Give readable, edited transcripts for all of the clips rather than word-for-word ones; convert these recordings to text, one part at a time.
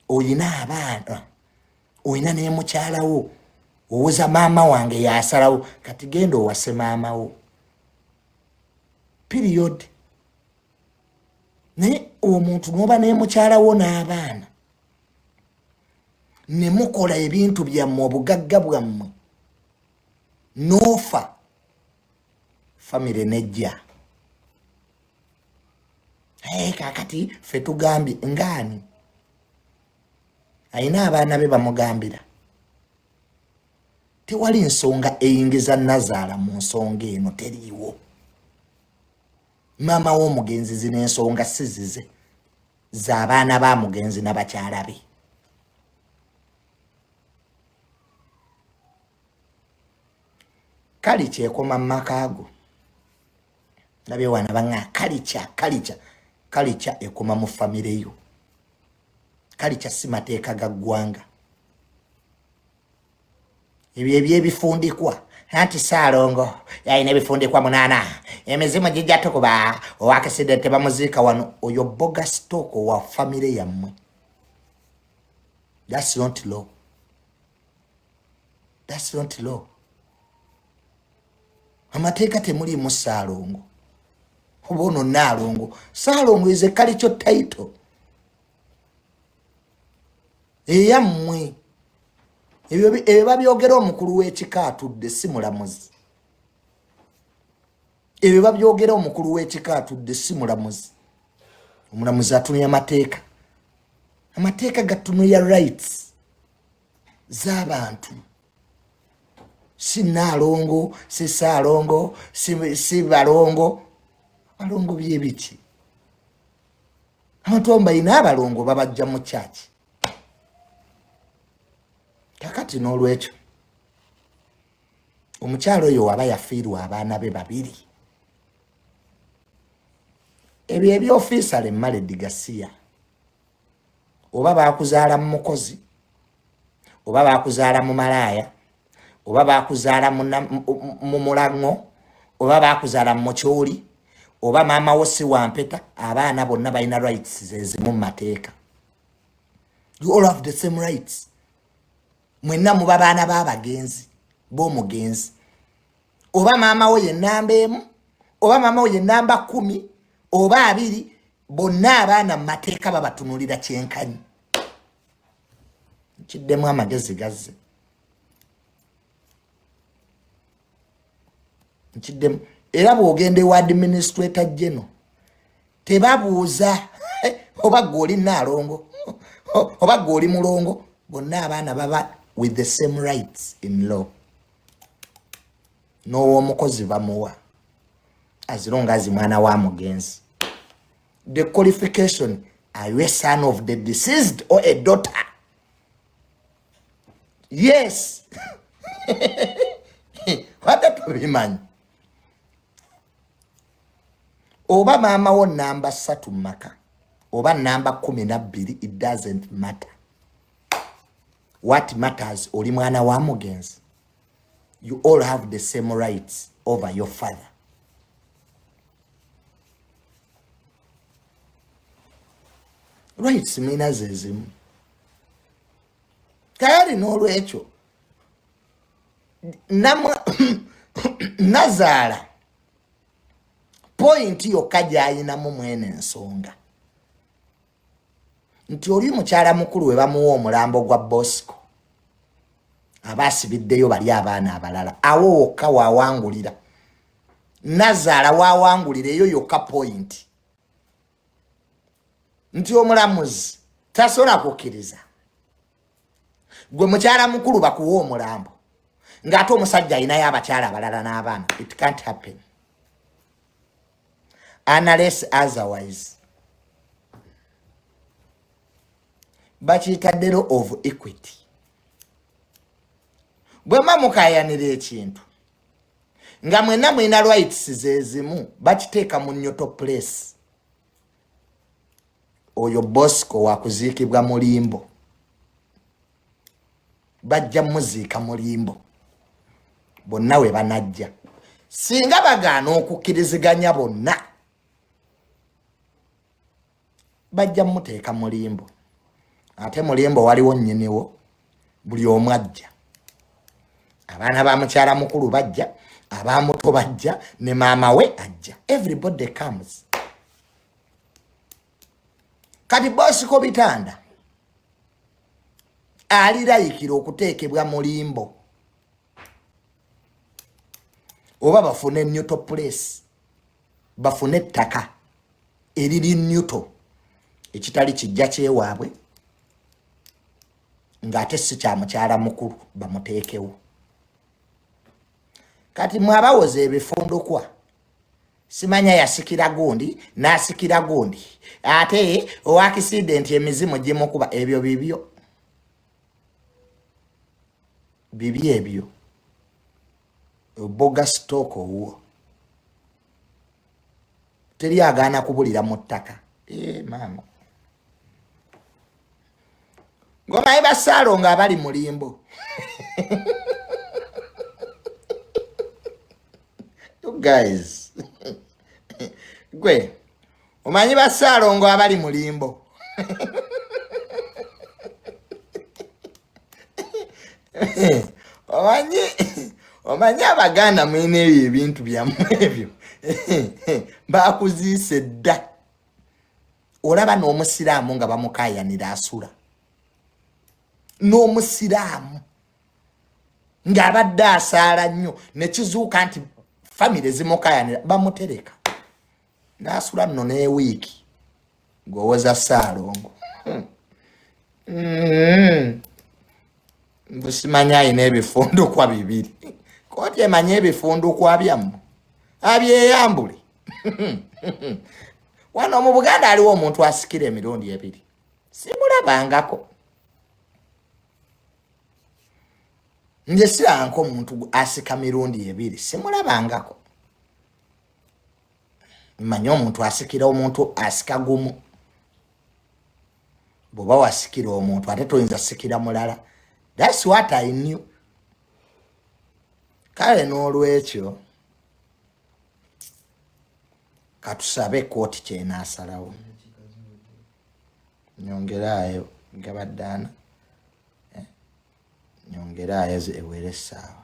oyina abaana oyina ne mukyalawo owoza maama wange yasalawo kati genda owase maama wo period ne omuntu noba ne mukyalawo n'abaana ne mukola ebintu byammwe obugagga bwammwe nofa family nejja kakati fe tugambye ngani ayina abaana be bamugambira tewali nsonga eyingiza Nazaala mu nsonga eno teriiwo maama w'omugenzi zino ensonga sizize z'abaana ba mugenzi n'abakyala be kalicha ekoma mmakaago nabye wana banga kalicha ekoma mu family yo kalicha si mateeka ga ggwanga ebyo ebyebifundikwa anti Ssaalongo yalina ebifundikwa 8 emizimu gijja tukuba ow'accident bamuziika wano oyo boga stock wa family yammwe that's not law amateeka temuliimu Ssaalongo oba ono Nnaalongo Ssaalongo is a cultural title eyammwe ebyo babyogera omukulu w'ekika atudde si mulamuzi ebyo babyogera omukulu w'ekika atudde si mulamuzi omulamuzi atunula amateeka gatunula rights z'abantu si Nnaalongo si Ssaalongo si balongo byebiki abantu balina abalongo babajja mu kyaki kakati n'olwekyo omukyalo oyo waba yafiirwa abaana be 2 ebyo ebyofiisale Maledi Garcia oba bakuzaala mu mukozi oba bakuzaala mu malaaya oba bakuzaala mu mulango oba bakuzaala mu kyoli oba maama wo si wampeta abaana bonna balina rights zezimu mu mateeka you all have the same rights mwenna muba baana b'abagenzi b'omugenzi oba maama wo ye nnamba 1 oba maama wo ye nnamba 10 oba 2 bonna abaana mu mateeka babatunulira kyenkani kiddemu amagezi gazze nkiddemu era bw'ogenda ewa administrator general tebabuuza oba goli Nnaalongo oba goli mulongo bonna abaana baba with the same rights in law n'ow'omukozi bamuwa as long as mwana wa mugenzi the qualification are you a son of the deceased or a daughter yes what tubimanyi oba maama wo namba 3 maka oba namba 12 it doesn't matter what matters oli mwana wa mugenzi you all have the same rights over your father rights mina zezimu kayali n'olwekyo Nazaala point yokka gy'ayinamu mwene ensonga nti oli mukyala mukulu we bamuwa omulambo gwa Bosco aba asibiddeyo bali abaana abalala awo wokka waawangulira Nazaala waawangulira eyo yokka point nti omulamuzi tasobola kukkiriza gwe mukyala mukulu bakuwa omulambo ng'ate omusajja alinayo abakyala abalala n'abaana it can't happen unless otherwise bakiyita law of equity bwe mukayanira ekintu nga mwenna mwina rights zezimu bakiteeka mu nyoto place oyo Bosco wakuziikibwa mulimbo bajja muziika mulimbo bonna we banajja singa bagaana okukkiriziganya bonna bajja muteeka mulimbo ate mulimbo waliwo nyenewo buli omwajja abaana ba mukyala mukulu bajja abamuto bajja ne maama we ajja everybody comes kati Bosco Bitanda alirayikira okuteekebwa mulimbo oba bafune neutral place bafune ettaka eriri neutral ekitali kijja kyewaabwe ng'ate si kya mukyala mukulu bamuteekewo kati mwabawoza ebifundukwa simanya yasikira gundi nasikira gundi ate o accident emizimu gimukuba ebyo bibi ebyo boga stock owo teri agana kubulira mu ttaka mama ngoma iba salo nga abali mulimbo you guys gwe omanyi basalo ngo abali mulimbo omanyi abaganda mwine ebintu byammwe ebyo bakuziise dda olaba n'omusiraamu nga bamukayanira asula n'omusiraamu ng'abadde asaala nnyo ne kizuuka nti famire zimukayanira bamutereka n'asula nno n'ewiiki ng'owoza Ssaalongo mbusimanya ayina ebifundukwa bibiri koti emanye ebifundukwa byammwe abyeyambule wano mu Buganda aliwo omuntu asikira emirundi ebiri simulabangako nje siranko omuntu asika mirundi ebiri simulabangako manya omuntu asikira omuntu asika gumu boba wasikira omuntu ate toyinza sikira mulala. That's what I knew. Kale n'olwekyo katusabe kooti kyenasalawo nyongerayo ngabaddaana nyongerayo ewere essaawa.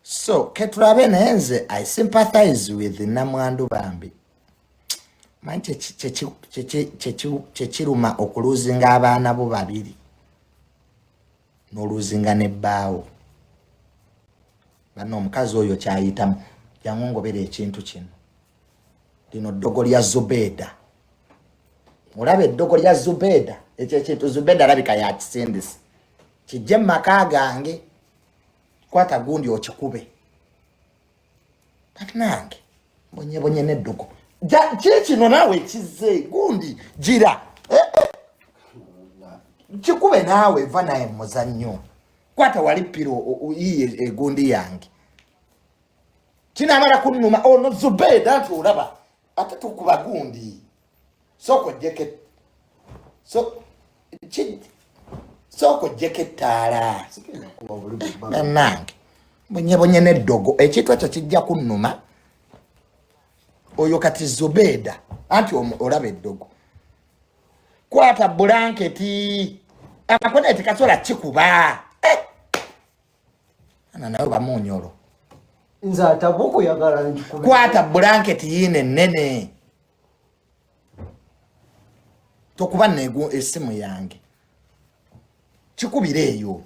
So ketulabe nenze I sympathize with Namwandu Bambi. Manje chechiruma okuluzinga abaana bo babiri n'oluzinga ne bbaawo bano omukazi oyo kyayitamu yangongobera ekintu kino lino ddogo lya Zubeda. Mulabe eddogo lya Zubeda ekyo ekintu Zubeda alabika yakisindisi kijje mu maka gange kwata gundi okikube kati nange bonye n'eddogo kino nawe kize gundi jira kikube nawe va naye muzannyo kwata wali piro iye egundi yange kinamala kunuma ono Zubeda tulaba ate tukuba gundi soko jeket soko jeketala nange bonye n'eddogo ekitwa kyo kijja kunuma oyo kati Zubeda anti olaba eddogo kwata blanketi akakona etikasola kikuba ana nayo bamunyolo nza tabuko yagala nkikuba kwata blanketi yine nene tokuba nego esimu yange kikubireyo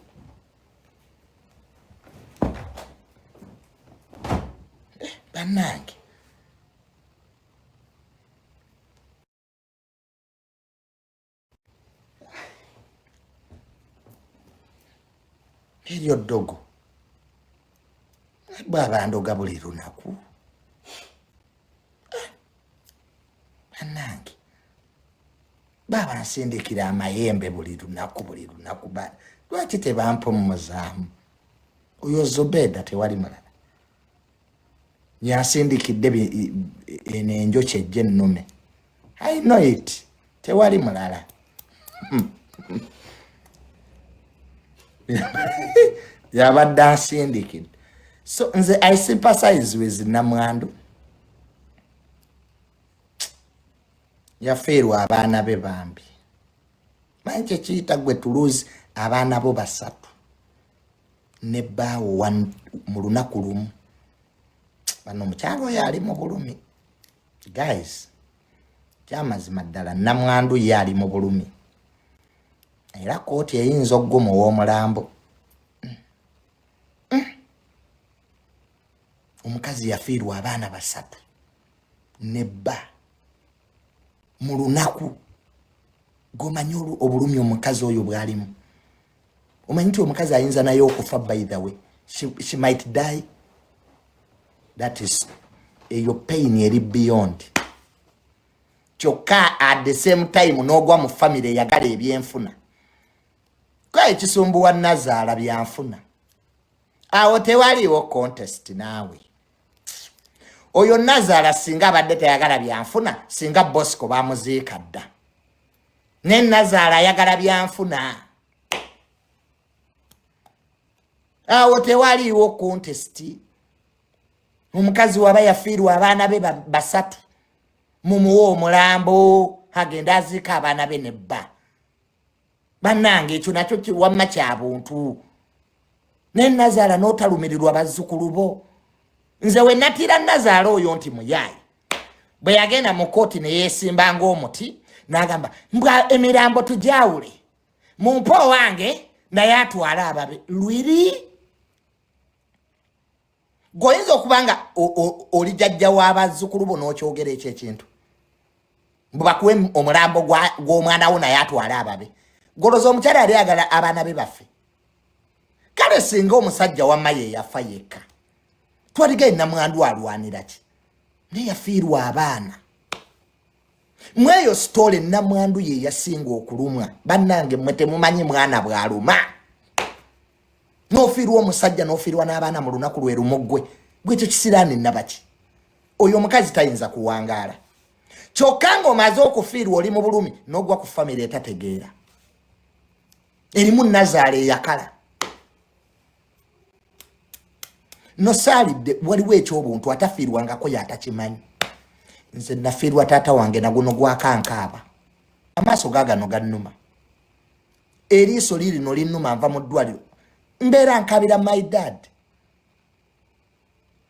banange eryo ddogo baba ndoga buli lunaku banange baba nsindikira amayembe buli lunaku lwaki tebampa omuzaamu oyo Zubeda tewali mulala yasindikidde enenjoki ejje ennume I know it tewali mulala yabadde asindikidde. So nze I sympathize with Namwandu yafiirwa abaana be bambi manyi kyekiyita gwe tuluzi abaana bo 3 ne bbaawo mu lunaku lumu bano mukyalo oyo ali mu bulumi guys kyamazima ddala namwandu ye ali mu bulumi era kooti eyinza ogguma ow'omulambo omukazi yafiirwa abaana 3 ne bba mu lunaku gomanyi obulumi omukazi oyo bwalimu omanyi nti omukazi ayinza naye okufa by the way she might die that is eyo pain eri beyond kyokka at the same time n'ogwa mu family eyagala ebyenfuna kwa ekisumbuwa Nazaala byanfuna awo tewaliwo contest naawe oyo Nazaala singa abadde teyagala byanfuna singa Bosco bamuziika dda ne Nazaala ayagala byanfuna awo tewaliwo contest omukazi waba yafiirwa abaana be 3 mumuwa omulambo agenda aziika abaana be ne bba bannange ekyo nakyo kiwamma kya buntu ne Nazaala n'otalumirirwa bazzukulu bo nze we natira Nazaala oyo nti muyaayi bwe yagenda mu kooti ne yeesimba ng'omuti n'agamba mbwa emirambo tujawule mumpo wange naye atwala ababe lwiri goyinza okubanga oli jjajja w'abazzukulu bo n'okyogera ekyo ekintu bwebakuwe omulambo gw'omwana wo naye atwala ababe goloza omukyala yali ayagala abaana be bafe kale singa omusajja wamma ye yafa yekka twaligaye namwandu alwanira ki naye yafiirwa abaana mweyo story namwandu ye yasinga okulumwa bannange mmwe temumanyi mwana bw'aluma n'ofiirwa omusajja n'ofiirwa n'abaana mu lunaku lwe lumu gwe ekyo kisiraani nabaki oyo omukazi tayinza kuwangaala kyokka ng'omaze okufiirwa oli mu bulumi n'ogwa ku famire etategeera erimu Nazaala eyakala nosaalidde waliwo ekyobuntu atafiirwangako yatakimanyi nze nafiirwa taata wange naguno gwakankaaba amaaso gaagano gannuma eriiso lirino linnuma nva mu ddwaliro mbeera nkabira my dad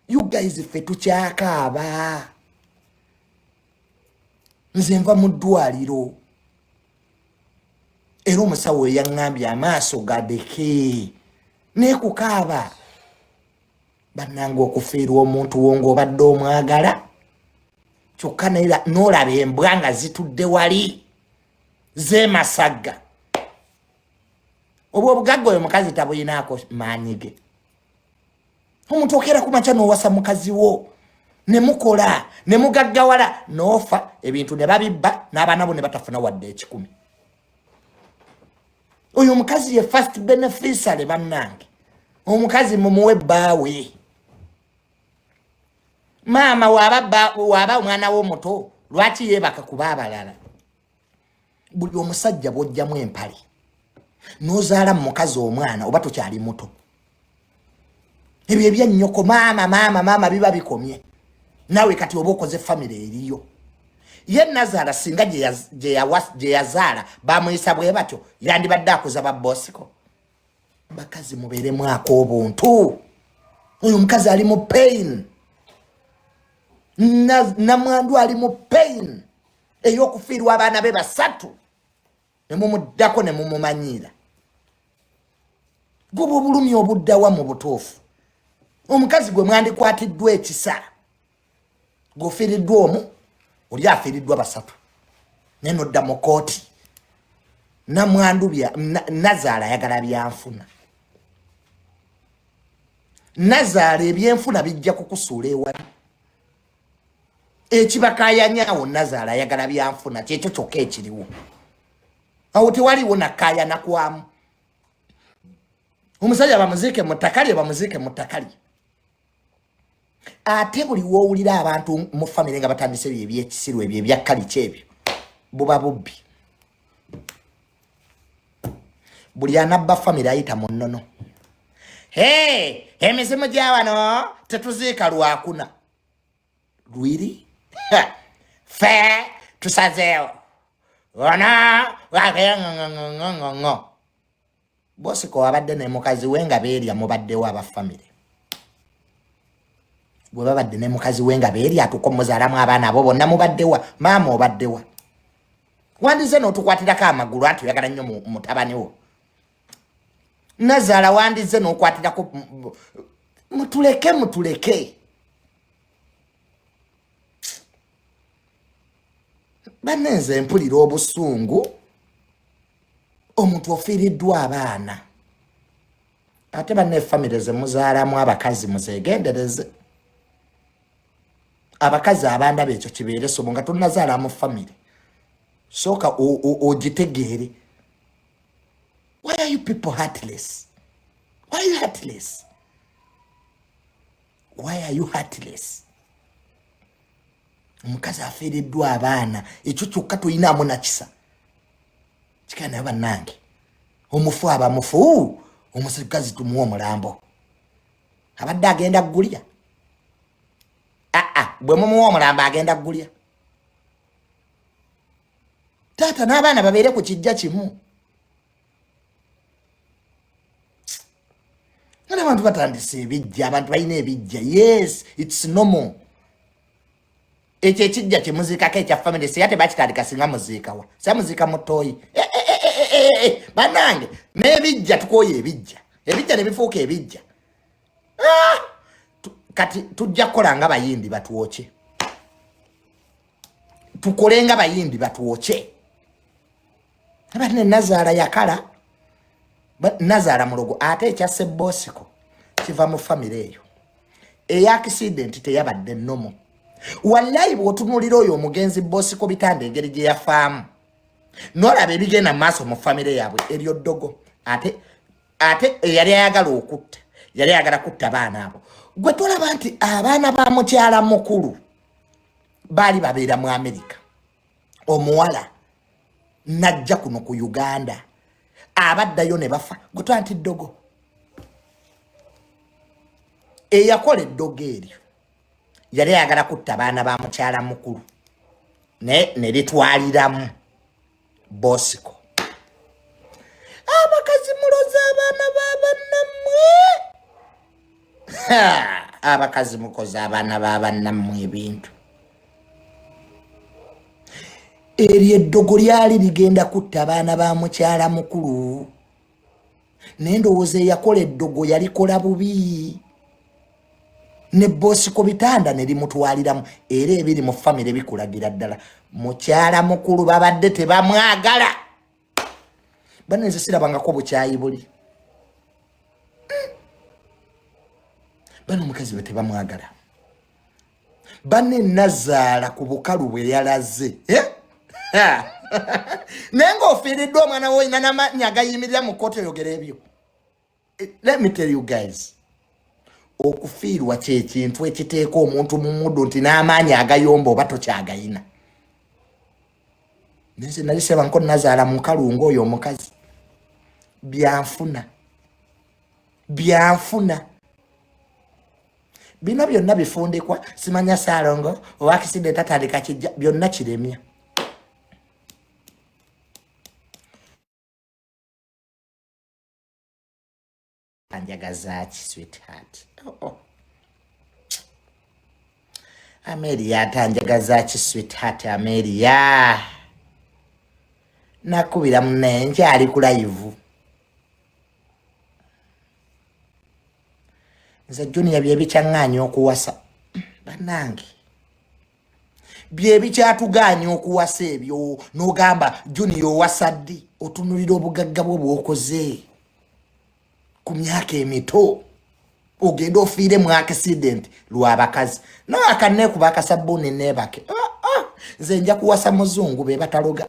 you guys ffe tukyakaaba nze nva mu ddwaliro era omusawo eyaŋŋambye amaaso gadeke neekukaaba bannange okufiirwa omuntu wo ng'obadde omwagala kyokka n'olaba embwa nga zitudde wali z'emasagga obwo obugagga oyo mukazi tabuyinaako maanyi ge omuntu okeera ku makya n'owasa mukazi wo ne mukola ne mugaggawala n'ofa ebintu ne babibba n'abaana bo ne batafuna wadde 10 oyo omukazi ye first beneficiary bannange omukazi mumuwe bbaawe maama waba omwana w'omuto lwaki yeebaka kuba abalala buli omusajja bw'ojjamu empale n'ozaala mu mukazi omwana oba tokyali muto ebyo ebyannyoko maama biba bikomye naawe kati oba okoze famire eriyo ye Nazaala singa gye yazaala bamuyisa bwe batyo yandibadde akuza ba Bosco bakazi mubeeremwako obuntu oyo omukazi ali mu pain namwandu ali mu pain ey'okufiirwa abaana be 3 ne mumuddako ne mumumanyiira gwe obulumi obuddawa mu butuufu omukazi gwe mwandikwatiddwa ekisa g'ofiiriddwa omu oli afiiriddwa 3 naye nodda mu kooti namwandu Nazaala ayagala byanfuna Nazaala ebyenfuna bijja kukusuula ewali ekibakaayanyawo Nazaala ayagala byanfuna kyekyo kyokka ekiriwo awo tewaliwo nakkaayana kwamu omusajja bamuziike mu ttaka lye bamuziike mu ttaka lye ate buli woowulira abantu mu famire nga batandise ebyekisiru ebyo ebyakkalica ebyo buba bubbi buli anabba famire ayita mu nnono emizimu gya wano tetuziika lwakuna lwiri fe Tusazeo. Wana wakengo. Bosiko abadde ne mukazi wenga beerya mubaddewo aba family. Bwe babadde ne mukazi wenga beerya atukomozaalamu abaana abo bonna mubaddewa maama obaddewa. Wandize n'otukwatirako amagulu ati oyagala nnyo mutabani wo. Nazaala wandize n'okwatirako mutuleke. Banenze mpulira obusungu omuntu ofiiriddwa abaana. Ate banne family ze muzaalamu abakazi muzeegendereze. Abakazi abanda bekyo kibeere sobo nga tunazaala mu family. Soka ogitegeere. Why are you people heartless? Why are you heartless? Why are you heartless? Omukazi afiiriddwa abaana ekyo kyokka toyinaamu nakisa. Kikana bannange. Omufu abamufu omusikazi tumuwa omulambo. Abadde agenda kugulya. Bwe mumuwa omulambo agenda kugulya. Taata n'abaana babeere ku kijja kimu. Abantu batandise ebijja, abantu balina ebijja. Yes, it's normal. Ekyo ekijja kimuzikako ekya family siyate bakitandika singa muziikawa. Sa muzika mutoyi. Banange, n'ebijja tukoye ebijja. Ebijja ne bifuuka ebijja. Kati tujja kukola nga bayindi batuwoche. Tukolenga bayindi batuwoche. Abane Nazaala yakala. Nazaala mulogo ate ekyase Bosiko kiva mu family eyo. Eya accident teyabadde nnomo. Wallahi bw'otunuulira oyo omugenzi Bosiko bitanda engeri gye yafaamu. N'olaba ebigenda maaso mu family yaabwe eryo ddogo. Ate eyali ayagala okutta. Yali ayagala kutta abaana abo. Gwe tolaba nti abaana ba mukyala mukulu baali babeera mu America. Omuwala najja kuno ku Uganda. Abaddayo ne bafa. Gwe tolaba nti ddogo. Eyakola eddogo eryo yali ayagala kutta abaana ba mukyala mukulu. Ne litwaliramu Bosiko. Abakazi muloza abaana b'abannammwe. Abakazi mukoza abaana b'abannammwe ebintu. Eryo eddogo lyali ligenda kutta abaana ba mukyala mukulu. Nendowooza eyakola eddogo yalikola bubi. Ne Bosiko bitanda ne limutwaliramu. Era ebiri mu family bikulagira ddala. Mukyala mukulu babadde tebamwagala. Banenze sirabangako bukyayi buli. Bano mukazi we tebamwagala. Banne Nazaala ku bukalu bwe yalaze. Nenga ofiiriddwa omwana wo ina n'amannya agayimirira mu kkooti oyogera ebyo. Let me tell you guys. Okufiirwa kyekintu ekiteeka omuntu mu muddu nti n'amaanyi agayomba oba tokyagayina. Nze nali seba nko Nazaala mu kalungu oyo omukazi. Byanfuna. Bino byonna bifundikwa simanya Saalongo owa accident atandika kijja byonna kiremya. Anjagazaaki sweetheart. Amelia atanjagazaaki sweetheart Amelia. Nakubira munne nkyali ku live. Nze Junior byebikyaŋŋaanya okuwasa. Bannange. Byebikyatugaanya okuwasa ebyo n'ogamba Junior owasa ddi otunulira obugagga bwe bw'okoze. Ku myaka emito. Ogenda ofiire mu accident lw'abakazi. N'akanneekuba akasabbuuni neebake. Nze nja kuwasa muzungu be bataloga.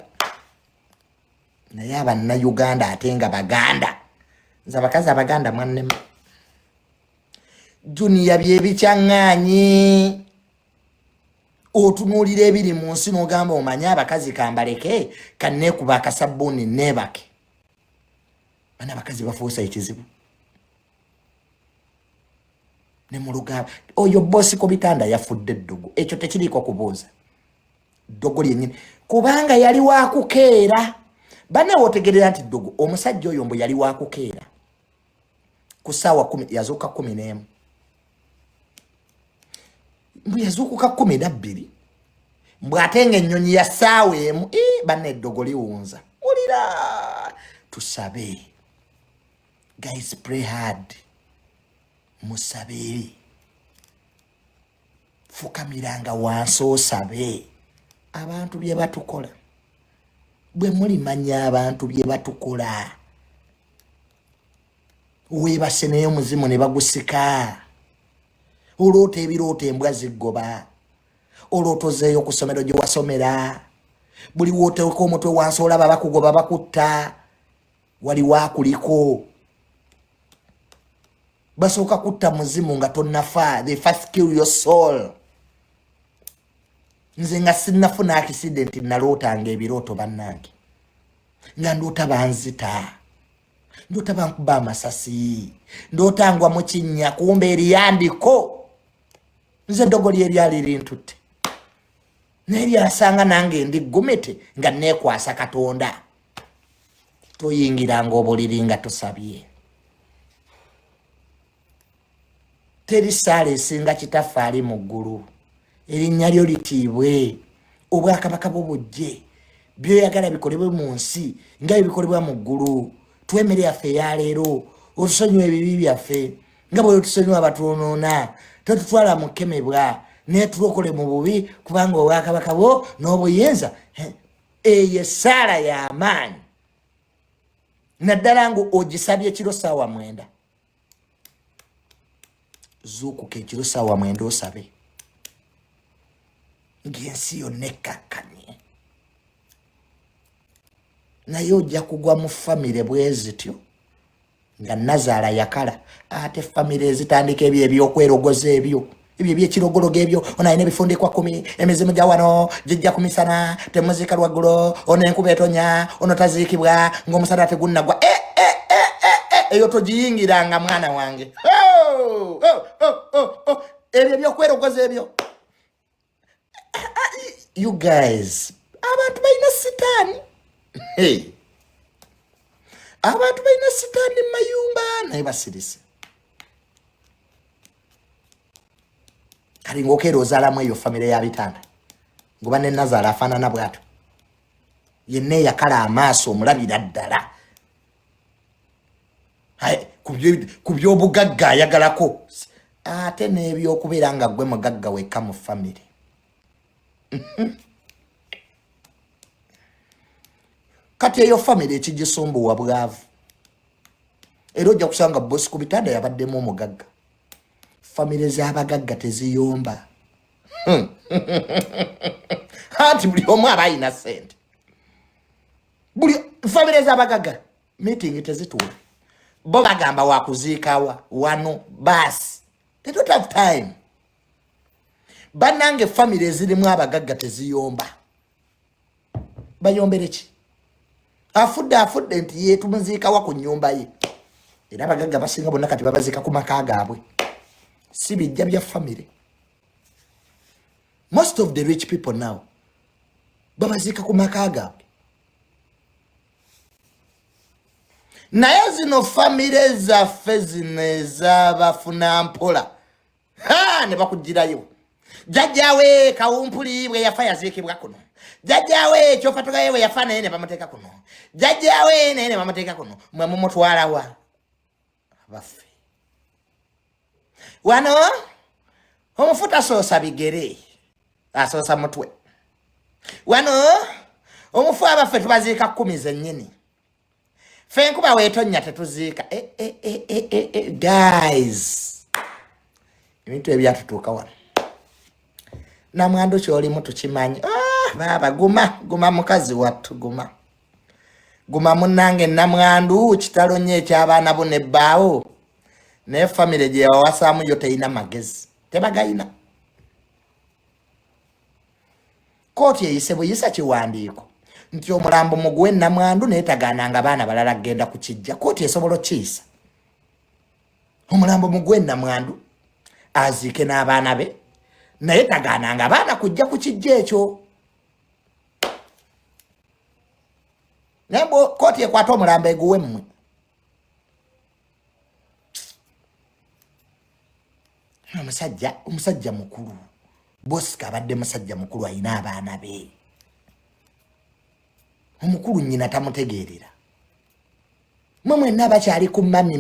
Naye Abannayuganda ate nga Baganda. Nze abakazi Abaganda mwannema. Junior byebikyaŋŋaanyi. Otunuulira ebiri mu nsi n'ogamba omanyi abakazi kambaleke kanneekuba akasabbuuni neebake. Bana abakazi bafuusa ekizibu. Ne mu Luganda oyo Bosiko bitanda yafudde eddogo. Ekyo tekiriiko kubuuza. ddogo lyennyini kubanga yali wakukeera banne wotegerera nti ddogo omusajja oyo mbu yali wakukeera ku ssaawa 10 yazuuka 11 mbu yazuukuka 12 mbw'ate ng'ennyonyi ya ssaawa emu banne eddogo liwunza ulira tusabe guys pray hard musabe fukamiranga wansi osabe abantu bye batukola bwe mulimanya abantu bye batukola weebase naye omuzimu ne bagusika oloota ebirooto embwa ziggoba olootozeeyo ku ssomero gye wasomera buli wooteeko omutwe wansi olaba bakugoba bakutta wali waakuliko basooka kutta muzimu nga tonnafa they first kill your soul nze nga sinnafuna accident nalootanga ebirooto bannange nga ndoota banzita ndoota bankuba amasasi ndootangwa mu kinnya kumbe eriyandiko nze ddogo ly'eryali lintutte neryasanga nange ndi gumete nga neekwasa Katonda toyingiranga obuliri nga tosabye teri ssaala esinga kitaffe ali mu ggulu erinnya lyo litiibwe obwakabaka bwo bujje byoyagala bikolebwe mu nsi nga bikolebwa mu ggulu twemere yaffe eyaleero otusonyiwa ebibi byaffe nga bwe tusonyiwa abatuunoona totutwala mu kkemebwa naye tulokole mu bubi kubanga obwakabaka bwo n'obuyinza eyo essaala y'amaanyi naddala ngu ogisabye ekiro ssaawa 9 zuukuka ekiro ssaawa 9 osabe ng'ensi yonna ekkakkanye naye ojja kugwa mu famire bwe zityo nga Nazaala yakala ate famire ezitandika ebyo ebyokwerogoza ebyo ebyekirogologo ebyo ono alina ebifundikwa 10 emizimu gya wano gijja ku misana temuziika lwaggulo ono enkuba etonya ono taziikibwa ng'omusana tegunnagwa eyo togiyingiranga mwana wange ebyo ebyokwerogoza ebyo you guys abantu balina sitaani abantu balina sitaani mu mayumba naye basirise kali ng'okeera ozaalamu eyo famire ya bitanda ngoba ne Nazaala afaanana bw'atyo yenna eyakala amaaso omulabira ddala ku by'obugagga ayagalako ate n'ebyokubeera nga gwe mugagga wekka mu famire kati eyo famire ekigisumbuwa bwavu era ojja kusanga bosi ku bitanda yabaddemu omugagga famire z'abagagga teziyomba anti buli omu aba ayina ssente buli famire z'abagagga meeting tezituula bo bagamba wakuziikawa wano baasi they don't have time bannange famire ezirimu abagagga teziyomba bayombere ki afudde nti ye tumuziikawa ku nnyumba ye era abagagga basinga bonna kati babaziika ku maka gaabwe si bijja bya famire most of the rich people now babaziika ku maka gaabwe naye zino famire zaffe zino ez'abafuna mpola ne bakugirayo jjajjaawe Kawumpuli bwe yafa yaziikibwa kuno jjajjaawe Kyofatogaye bwe yafa naye ne bamuteeka kuno jjajjaawe naye ne bamuteeka kuno mwe mumutwala wa baffe wano omufuta asoosa bigere asoosa mutwe wano omufu abaffe tubaziika 10 zennyini ffe enkuba weetonnya tetuziika guys ebintu ebyatutuuka wano namwandu kyolimu tukimanyi baaba guma mukazi wattu guma munnange namwandu kitalo nnyo eky'abaana bo nebbaawo naye famire gye yawasaamu yo teyina magezi tebagayina kooti eyise buyisa kiwandiiko nti omulambo muguwe namwandu naye tagaananga abaana balala genda kukijja kooti esobola okiyisa omulambo muguwe namwandu aziike n'abaana be naye tagaananga abaana kujja ku kijja ekyo Nembo koti ekwata omulambe guwe mmwe. Omusajja mukulu. Bosika abadde musajja mukulu ayina abaana be. Omukulu nnyina tamutegeerera. Mama nabakyali ku mami.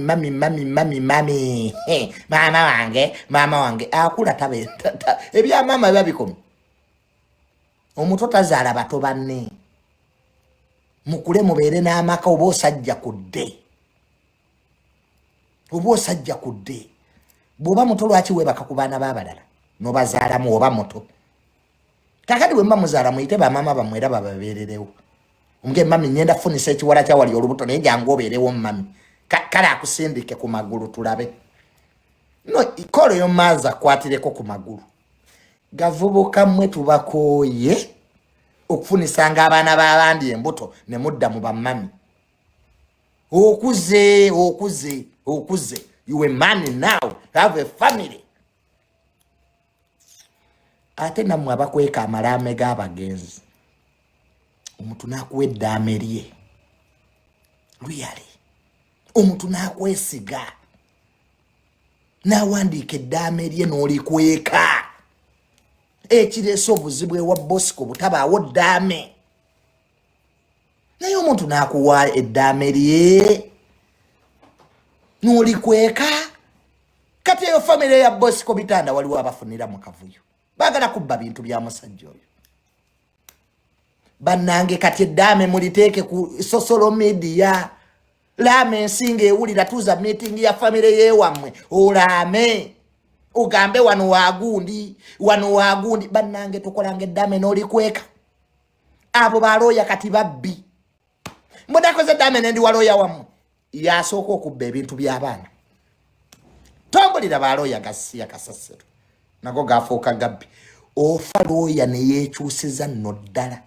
Mama wange akula tabe. Ebya mama babikomi. Omuto tazaala bato banne. Mukule mubeere n'amaka oba osajja kudde. Bw'oba muto lwaki webaka ku baana b'abalala n'obazaalamu oba muto. Kakati bwe mba muzaala muyite bamama bammwe era bababeererewo. Omuge mami nyenda funisa ekiwala kya wali olubuto naye jangu obeerewo mami. Kale akusindike ku magulu tulabe. No ikolo y'omaaza kwatireko ku magulu. Gavubuka mmwe tubakooye okufunisanga abaana b'abandi embuto ne mudda mu bamami. Okuze. You a man now. Have a family. Ate namwe abakweka amalame g'abagenzi. Omuntu nakuwa eddaame lye. Really. Omuntu nakwesiga. Nawandiika eddaame lye n'olikweka. Ekireese obuzibu ewa Bosco butabaawo ddaame. Naye omuntu nakuwa eddaame lye n'olikweka. Kati eyo family ya Bosco Bitanda waliwo abafunira mu kavuyo. Baagala kubba bintu bya musajja oyo. Bannange kati eddaame muliteeke ku social media. Laame ensinga ewulira tuza meeting ya family yewammwe. Olaame. Ugambe wano wagundi. Bannange tukolanga eddaame n'olikweka. Abo balooya kati babbi. Mudakoze eddaame nendi walooya wammwe. Yasooka okubba ebintu by'abaana. Tombulira balooya gasiya kasasiro. Nago gafuuka gabbi. Ofa looya ne yeekyusiza nno ddala.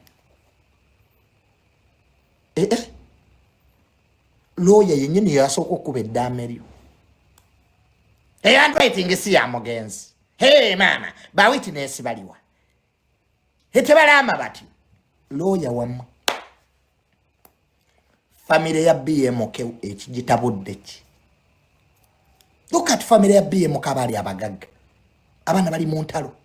Looya yennyini yasooka okuba eddaame lyo. Handwriting si ya mugenzi. Mama, ba witness baliwa. Tebalama bati. Looya wammwe. Family ya BMK ekigitabudde ki. Look at family ya BMK abali abagaga. Abana bali mu ntalo.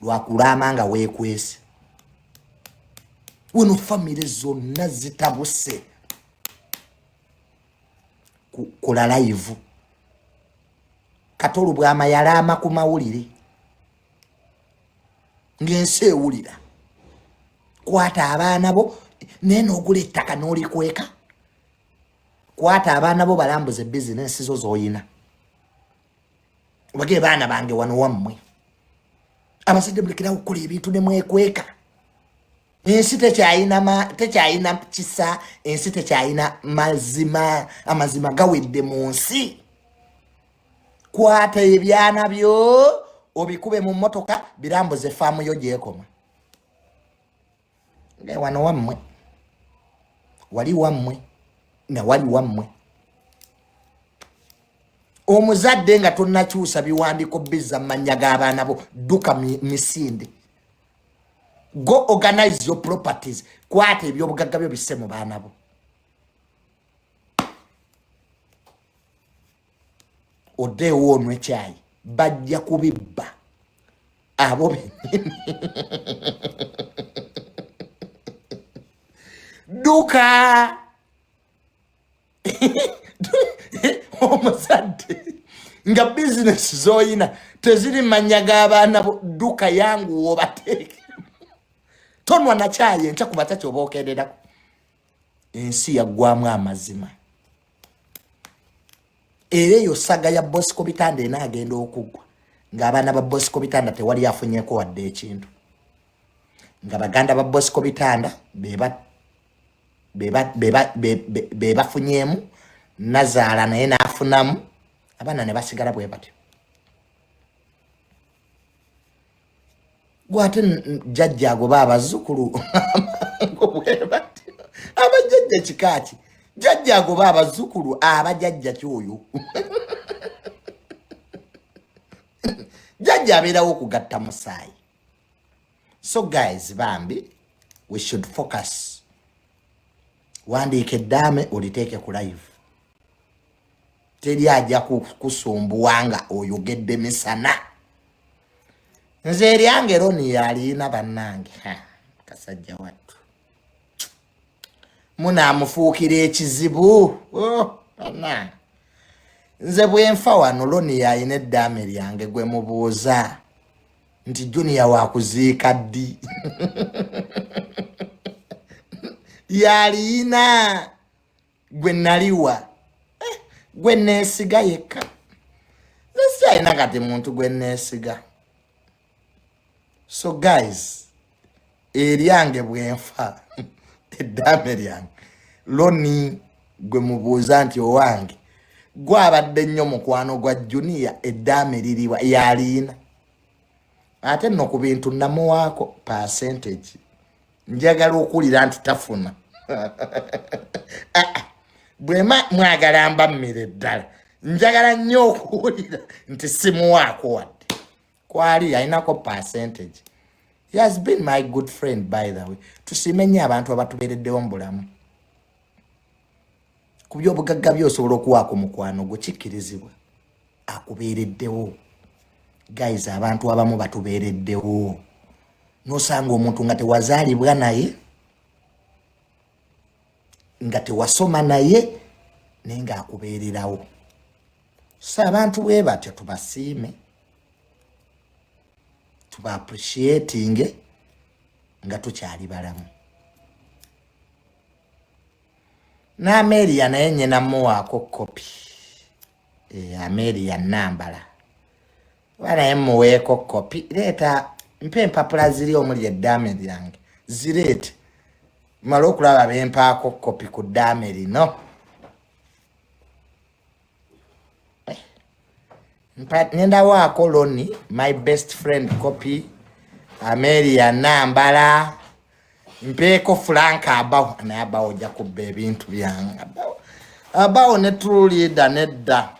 Lwakulama nga weekwese. Wano family zonna zitabuse. Kula live. Katolu bwama yalama ku mawulire. Ngense ewulira. Kwata abaana bo neno ogula ettaka n'olikweka. Kwata abaana bo balambuze business zo zoyina. Wage baana bange wano wammwe. Abasajja mulekera okukola ebintu ne mwekweka. Ensi tekyayina kisa, ensi tekyayina amazima gawedde mu nsi. Kwata ebyana byo obikube mu motoka birambuze faamu yo gyekoma. Wano wammwe. Wali wammwe. Na wali wammwe. Omuzadde nga tonnakyusa biwandiko bizza manya g'abaana bo duka misinde. Go organize your properties. Kwata ebyobugagga byo bisse mu baana bo. Odeewo onwe ekyayi. Bajja kubibba. Abo duka. Omuzadde nga business zoyina teziri manya g'abaana bo duka yangu obateeke. Tonwa na kyayi enkya kuba ky'obookererako. Ensi yaggwamu amazima. Era eyo saga ya Bosco Bitanda enaagenda okuggwa. Ng'abaana ba Bosco Bitanda tewali afunyeeko wadde ekintu. Nga baganda ba Bosco Bitanda be bafunyeemu. Nazaala naye n'afunamu. Abaana ne basigala bwe batyo. Gwate jjajja agoba abazzukulu bwe batyo. Abajjajja kikaaki. Jjajja agoba abazzukulu abajjajja kyoyo. Jjajja abeerawo okugatta musaayi. So guys bambi we should focus. Wandiika eddaame oliteeke ku live. Teri ajja kusumbuwanga oyogedde misana. Nze eryange Ronnie yalina bannange. Kasajja wattu. Munaamufuukira ekizibu. Bannange. Nze bwenfa wano Ronnie yalina eddaame lyange gwe mubuuza. Nti Junior wakuziika ddi. Yalina gwe naliwa. Gwe neesiga yekka. Nsikyalina kati muntu gwe neesiga. So guys, eryange bwenfa eddaame lyange Ronnie gwe mubuuza nti owange gwabadde nnyo mukwano gwa Junior eddaame liriwa yalina. Ate nno ku bintu namuwaako percentage njagala okuwulira nti tafuna. Bwe mwagala mbammire ddala njagala nnyo okuwulira nti simuwaako wadde. Kwali alinako percentage. He has been my good friend, by the way. Tusimenye abantu abatubeereddewo mu bulamu. Ku by'obugagga by'osobola okuwaako mukwano gwe kikkirizibwa. Akubeereddewo. Guys, abantu abamu batubeereddewo. Nosanga omuntu nga tewazaalibwa naye, nga tewasoma naye, naye ng'akubeererawo. So abantu bwe batyo tubasiime. Tuba appreciating nga tukyali balamu. Amelia naye nyina muwaako kopi. Amelia Nambala. Wanaye muweeko kopi. Leeta mpe empapula ziri omuli eddaame lyange. Zireete. Mala okulaba bempaako kopi ku ddaame lino. Nenda waako Ronnie, my best friend copy. Amelia Nambala. Mpeeko Frank Abawo. Naye Abawo ojja kubba ebintu byange. Abawo ne True Leader nedda.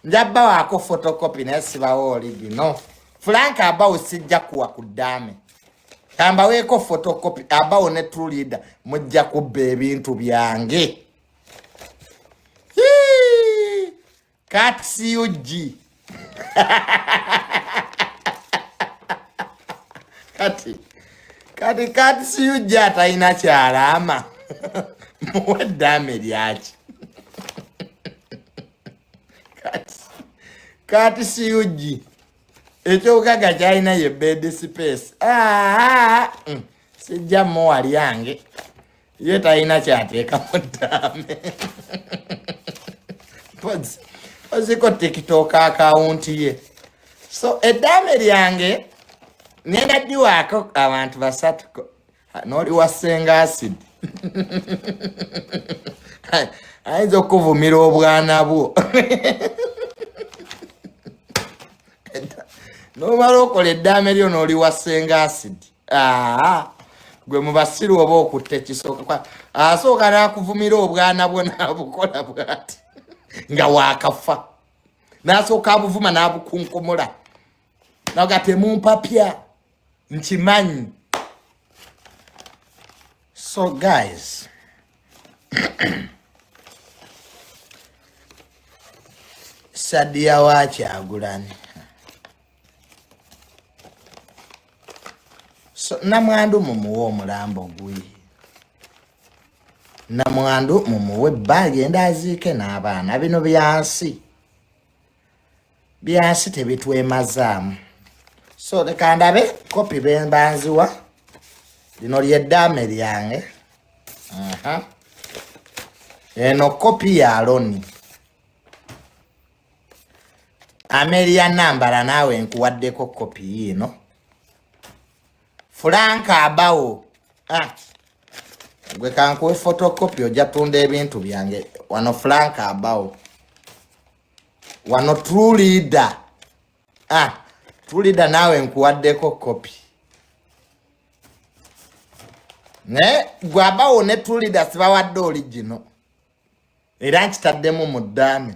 Njabba waako photocopy naye sibawo original. Frank Abawo sijja kuwa ku ddaame. Kambaweeko photocopy. Abawo ne True Leader mujja kubba ebintu byange. Kat CUG. Kati CUG atalina kyalama. Muwe eddaame lyaki. Kati CUG. Ekyokaga kyalina ye bed space. Sijja muwa lyange. Ye talina kyateeka mu ddaame. Oziko TikTok account ye. So eddaame lyange ngenda ddiwaako abantu basatu. N'oli wasenga acid. Ayinza okuvumira obwana bwo. N'omala okola eddaame lyo n'oli wasenga acid. Gwe mu basiru oba okutte ekisooka. Asooka n'akuvumira obwana bwo n'abukola bw'ati. Nga wakafa. Nasooka abuvuma n'abukunkumula. Naga temumpapya. Nkimanyi. So guys. Sadia wa Kyagulanyi. So namwandu mumuwe omulambo gwe. Namwandu mumuwe bbaali enda aziike n'abaana. Bino byansi. Byansi tebitwemazaamu. So leka ndabe kopi bembanziwa. Lino ly'eddaame lyange. Eno kopi ya Ronnie. Amelia Nambala naawe nkuwaddeko kopi yino. Frank Abawo. Gwe kankuwe photocopy ojja tunda ebintu byange. Wano Frank Abawo. Wano True Leader. True Leader naawe nkuwaddeko kopi. Ne gwe Abawo ne True Leader sibawadde original. Era nkitaddemu mu ddaame.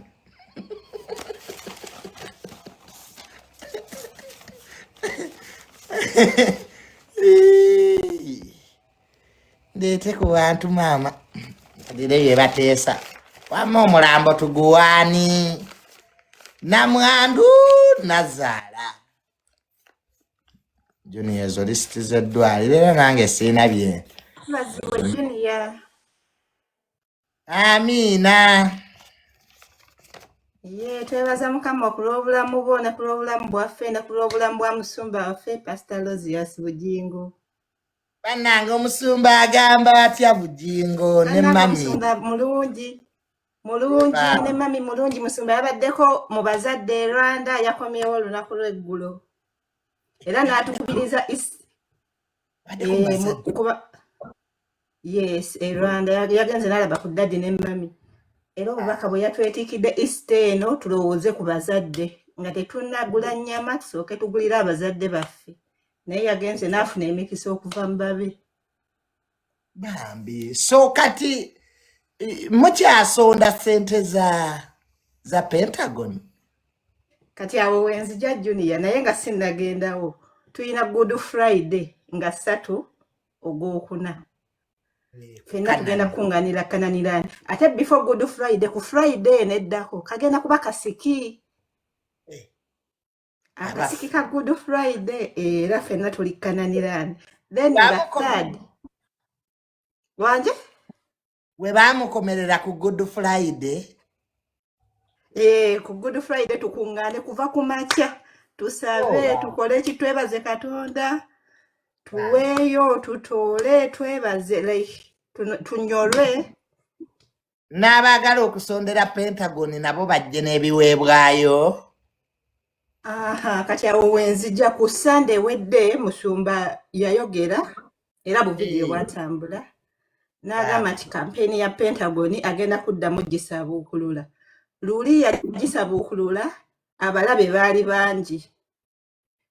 ndete ku bantu maama ndire bye bateesa wamma omulambo tuguwaani namwandu nazaala Junior ezo lisiti z'eddwaliro era nange siina bye Baziwe Junior. amiina Ye twebaza Mukama okulw'obulamu bwo ne kulw'obulamu bwaffe ne kulw'obulamu bwa musumba waffe Pastor Rosias Bugingo. bannange omusumba agamba atya Bugingo ne Bannange mami omusumba mulungi ne mami mulungi. Musumba yabaddeko mu bazadde e Rwanda, yakomyewo olunaku lw'eggulo era n'atukubiriza kuba yes e Rwanda yagenze n'alaba ku daddi ne mami. Era obubaka bwe yatwetikidde Easter eno tulowooze ku bazadde nga tetunnagula nnyama tusooke tugulire abazadde baffe, naye yagenze n'afuna emikisa okuva mu babe. bambi so kati mukyasonda ssente za Pentagon Kati awo wenzija Junior, naye nga sinnagendawo. Tuyina Good Friday nga 3 Ogwokuna. Fenna tugenda kukunganira Kananirani. Ate before Good Friday, ku Friday neddako kagenda kuba kasiki. Akasiki ka Good Friday era fenna tuli Kananirani. Then nga 3rd wanje we baamukomerera ku Good Friday ku Good Friday tukungane kuva ku makya tusabe tukole ekitwebaze Katonda tuweeyo tutoole twebaze like tunyolwe. n'abaagala okusondera Pentagon nabo bajje n'ebiweebwayo. Kati awo wenzija ku Sunday wedde musumba yayogera era bu video bwatambula n'agamba nti kampeni ya Pentagon agenda kuddamu gisabuukulula. Luli yagisabuukulula abalabe baali bangi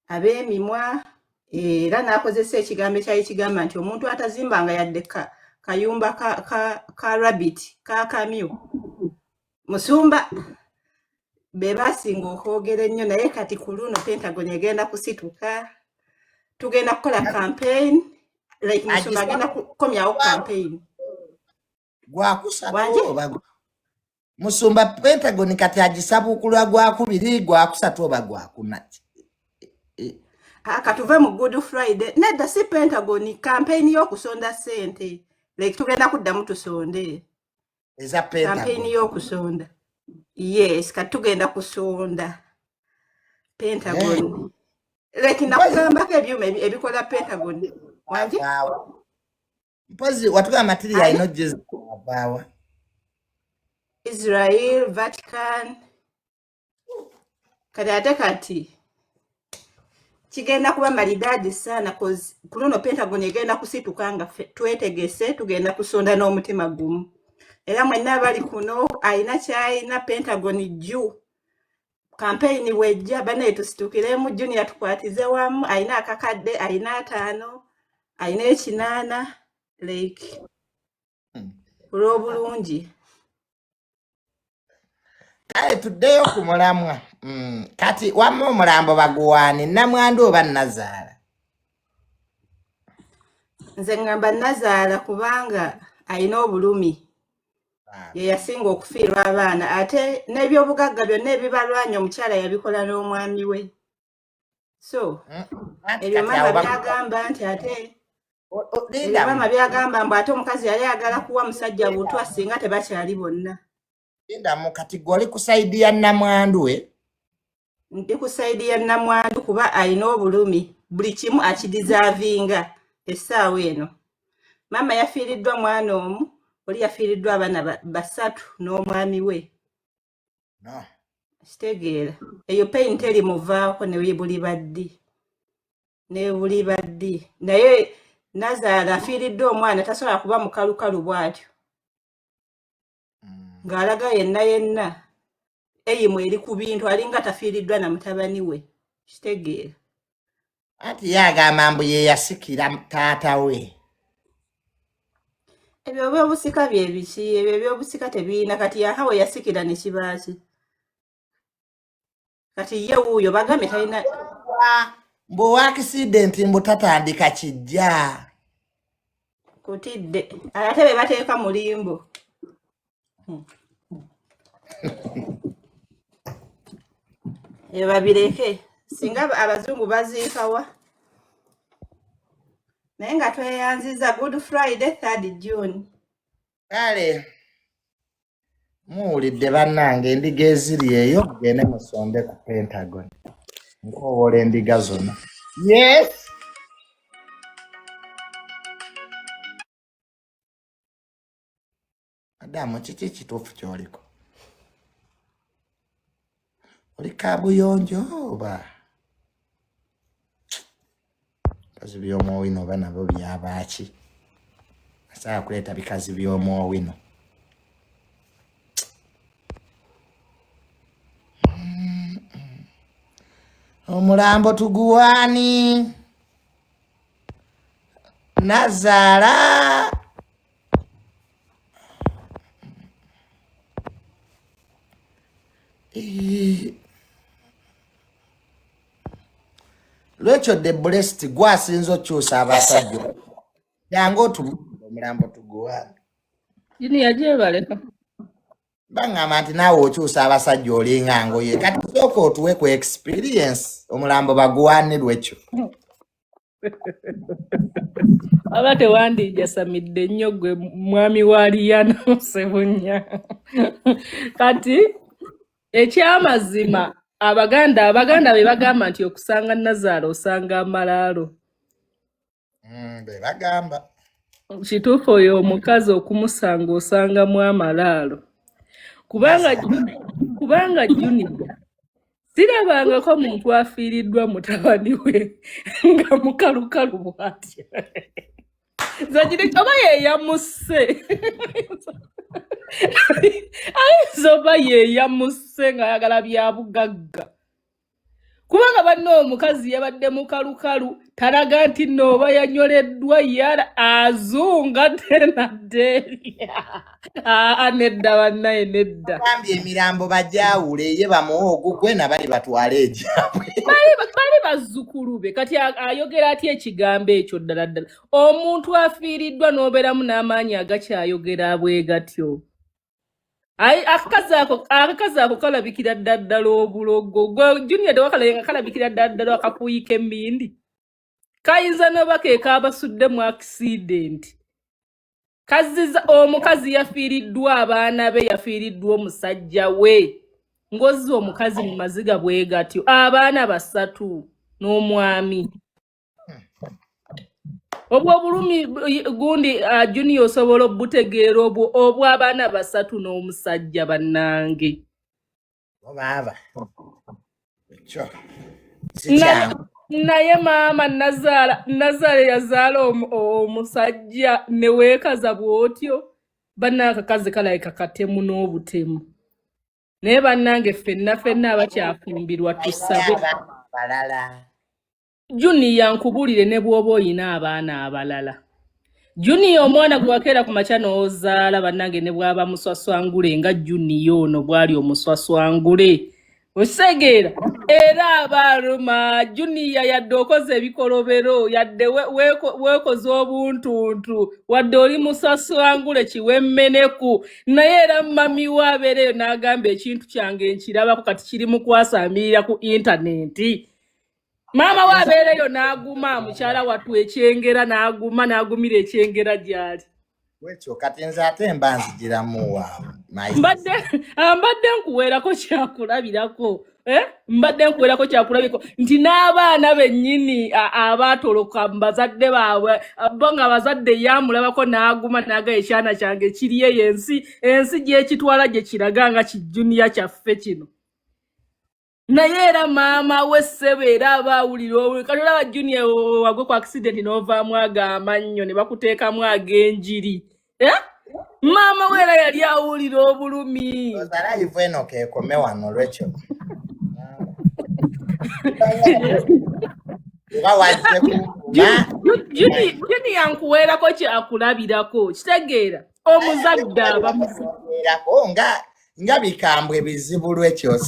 ab'emimwa era n'akozesa ekigambo ekyali kigamba nti omuntu atazimbanga yadde kayumba ka rabbit kakamyu musumba be basinga okwogera ennyo, naye kati ku luno Pentagon egenda kusituka, tugenda kukola campaign like musumba agenda kukomyawo campaign gwakusatu musumba Pentagon kati agisabuukulwa gwakubiri gwakusatu oba gwakuna. Katuve mu Good Friday nedda si Pentagon campaign y'okusonda ssente like tugenda kuddamu tusonde eza campaign y'okusonda. Yes, kati tugenda kusonda Pentagon like nakugambako ebyuma ebikola Pentagon wanje mpozi watuga material ino jezi avaawa Israel, Vatican. Kati kigenda kuba maridadi sana cause kuno Pentagon egenda kusituka nga twetegese tugenda kusonda n'omutima gumu. Era mwenna abali kuno ayina kyayina Pentagon jju campaign wejja bane tusitukiremu Junior tukwatize wamu, ayina akakadde, ayina 5, ayina 8 like bulungi. kale tuddeyo ku mulamwa. Kati wamma omulambo baguwaani namwandu oba nazaala? Nze ngamba nazaala kubanga ayina obulumi ye yasinga okufiirwa abaana ate n'ebyobugagga byonna ebibalwanya omukyala yabikola n'omwami we. So ebyo mama byagamba nti ate mama byagamba mbu ate omukazi yali ayagala kuwa musajja butwa singa tebakyali bonna. Lindamu kati goli ku saidi ya namwandu we? Ndi ku saidi ya namwandu kuba ayina obulumi buli kimu akidizaavinga essaawa eno. Mama yafiiriddwa mwana omu, oli yafiiriddwa abaana 3 n'omwami we. No. Kitegeera eyo pain teri muvaako ne buli baddi naye nazaala afiiriddwa omwana tasobola kuba mukalukalu bw'atyo ng'alaga yenna eyimu eri ku bintu alinga tafiiriddwa na mutabani we. Kitegeera ati yagamba mbu ye yasikira taata we. Ebyo by'obusika bye biki? Ebyo by'obusika tebiina kati yahawe yasikira ne kibaaki. Kati ye wuuyo bagambye talina mbu accident mbu tatandika kijja. Kutidde. Ate be bateeka mulimbo. Babireke. Singa abazungu baziikawa. Naye nga tweyanziza Good Friday 3rd June. Kale muwulidde bannange endiga eziri eyo mugende musonde ku Pentagon. Nkowola endiga zonna. Yes. Adamu kiki kituufu kyoliko? Oli kabuyonjo oba? Bikazi by'omwowino oba nabo byabaaki? Asobola kuleeta bikazi by'omwowino. Omulambo tuguwaani? Nazaala? Lwekyo the blessed gwasinza okyusa abasajja. Yango omulambo tuguwaani. Junior gyebaleka. Bangamba nti naawe okyusa abasajja olinga ngoye. Kati sooka otuwe ku experience omulambo baguwaani lwekyo. Aba tewandijasamidde nnyo gwe mwami wa Liyana Sebunya. Kati ekyamazima Abaganda be bagamba nti okusanga Nazaala osanga amalaalo. Be bagamba. Kituufu oyo omukazi okumusanga osangamu amalaalo. Kubanga Junior sirabangako muntu afiiriddwa mutabani we nga mukalukalu bw'atyo. Zagire oba yeeyamusse. Ayinza oba yeeyamusse ng'ayagala bya bugagga. Kubanga banno omukazi yabadde mukalukalu talaga nti nno oba yanyoleddwa yala azunga tenadde. Nedda bannaye nedda. Bambye emirambo bajawule ye bamuwogo gwe nabali batwale ejabwe. Bali bazzukulu be kati ayogera atya ekigambo ekyo ddala ddala. Omuntu afiiriddwa n'obeeramu n'amaanyi agakyayogera bwe gatyo. Akakazi ako kalabikira ddala obulogo. Gwe Junior tewakalayenga kalabikira ddala akakuuyika emmindi. Kayinza n'oba ke kaabasudde mu accident. Omukazi yafiiriddwa abaana be yafiiriddwa omusajja we. Ngozi omukazi mu maziga bwe gatyo. Abaana 3 n'omwami. Obwo bulumi gundi Junior osobola obutegeera obwo abaana 3 n'omusajja bannange. Baba. Cho. Naye maama Nazaala yazaala omusajja ne weekaza bw'otyo. Bannange akazi kalayika katemu n'obutemu. Naye bannange ffenna abakyafumbirwa tusabe. Junior nkubulire ne bw'oba oyina abaana abalala. Junior omwana gwe wakeera ku makya n'ozaala bannange ne bw'aba muswaswangule nga Junior ono bw'ali omuswaswangule. Osegeera era abaluma Junior yadde okoze ebikolobero yadde weekoze obuntuntu wadde oli muswaswangule kiwemmeneku naye era mami waabeereyo n'agamba ekintu kyange nkirabako kati kiri mu kwasamirira ku intaneti. Maama waabeereyo n'aguma mukyala wattu ekyengera n'agumira ekyengera gy'ali. Wekyo kati nze ate mba nzigiramu waawe. Mbadde nkuweerako kyakulabirako. Mbadde nkuweerako kyakulabirako nti n'abaana bennyini abaatoloka bazadde baabwe bo nga bazadde yamulabako n'aguma n'aga ekyana kyange kiri eyo ensi gy'ekitwala gye kiraga nga kijuniya kyaffe kino. Naye era maama we ssebo era abaawulira kati olaba Junior wagwe ku accident n'ovaamu ag'amannyo ne bakuteekamu ag'enjiri. Maama we era yali awulira obulumi. Live eno keekome wano lwekyo. Junior nkuweerako kyakulabirako kitegeera omuzadde abamuweerako nga bikambwe bizibu lwekyo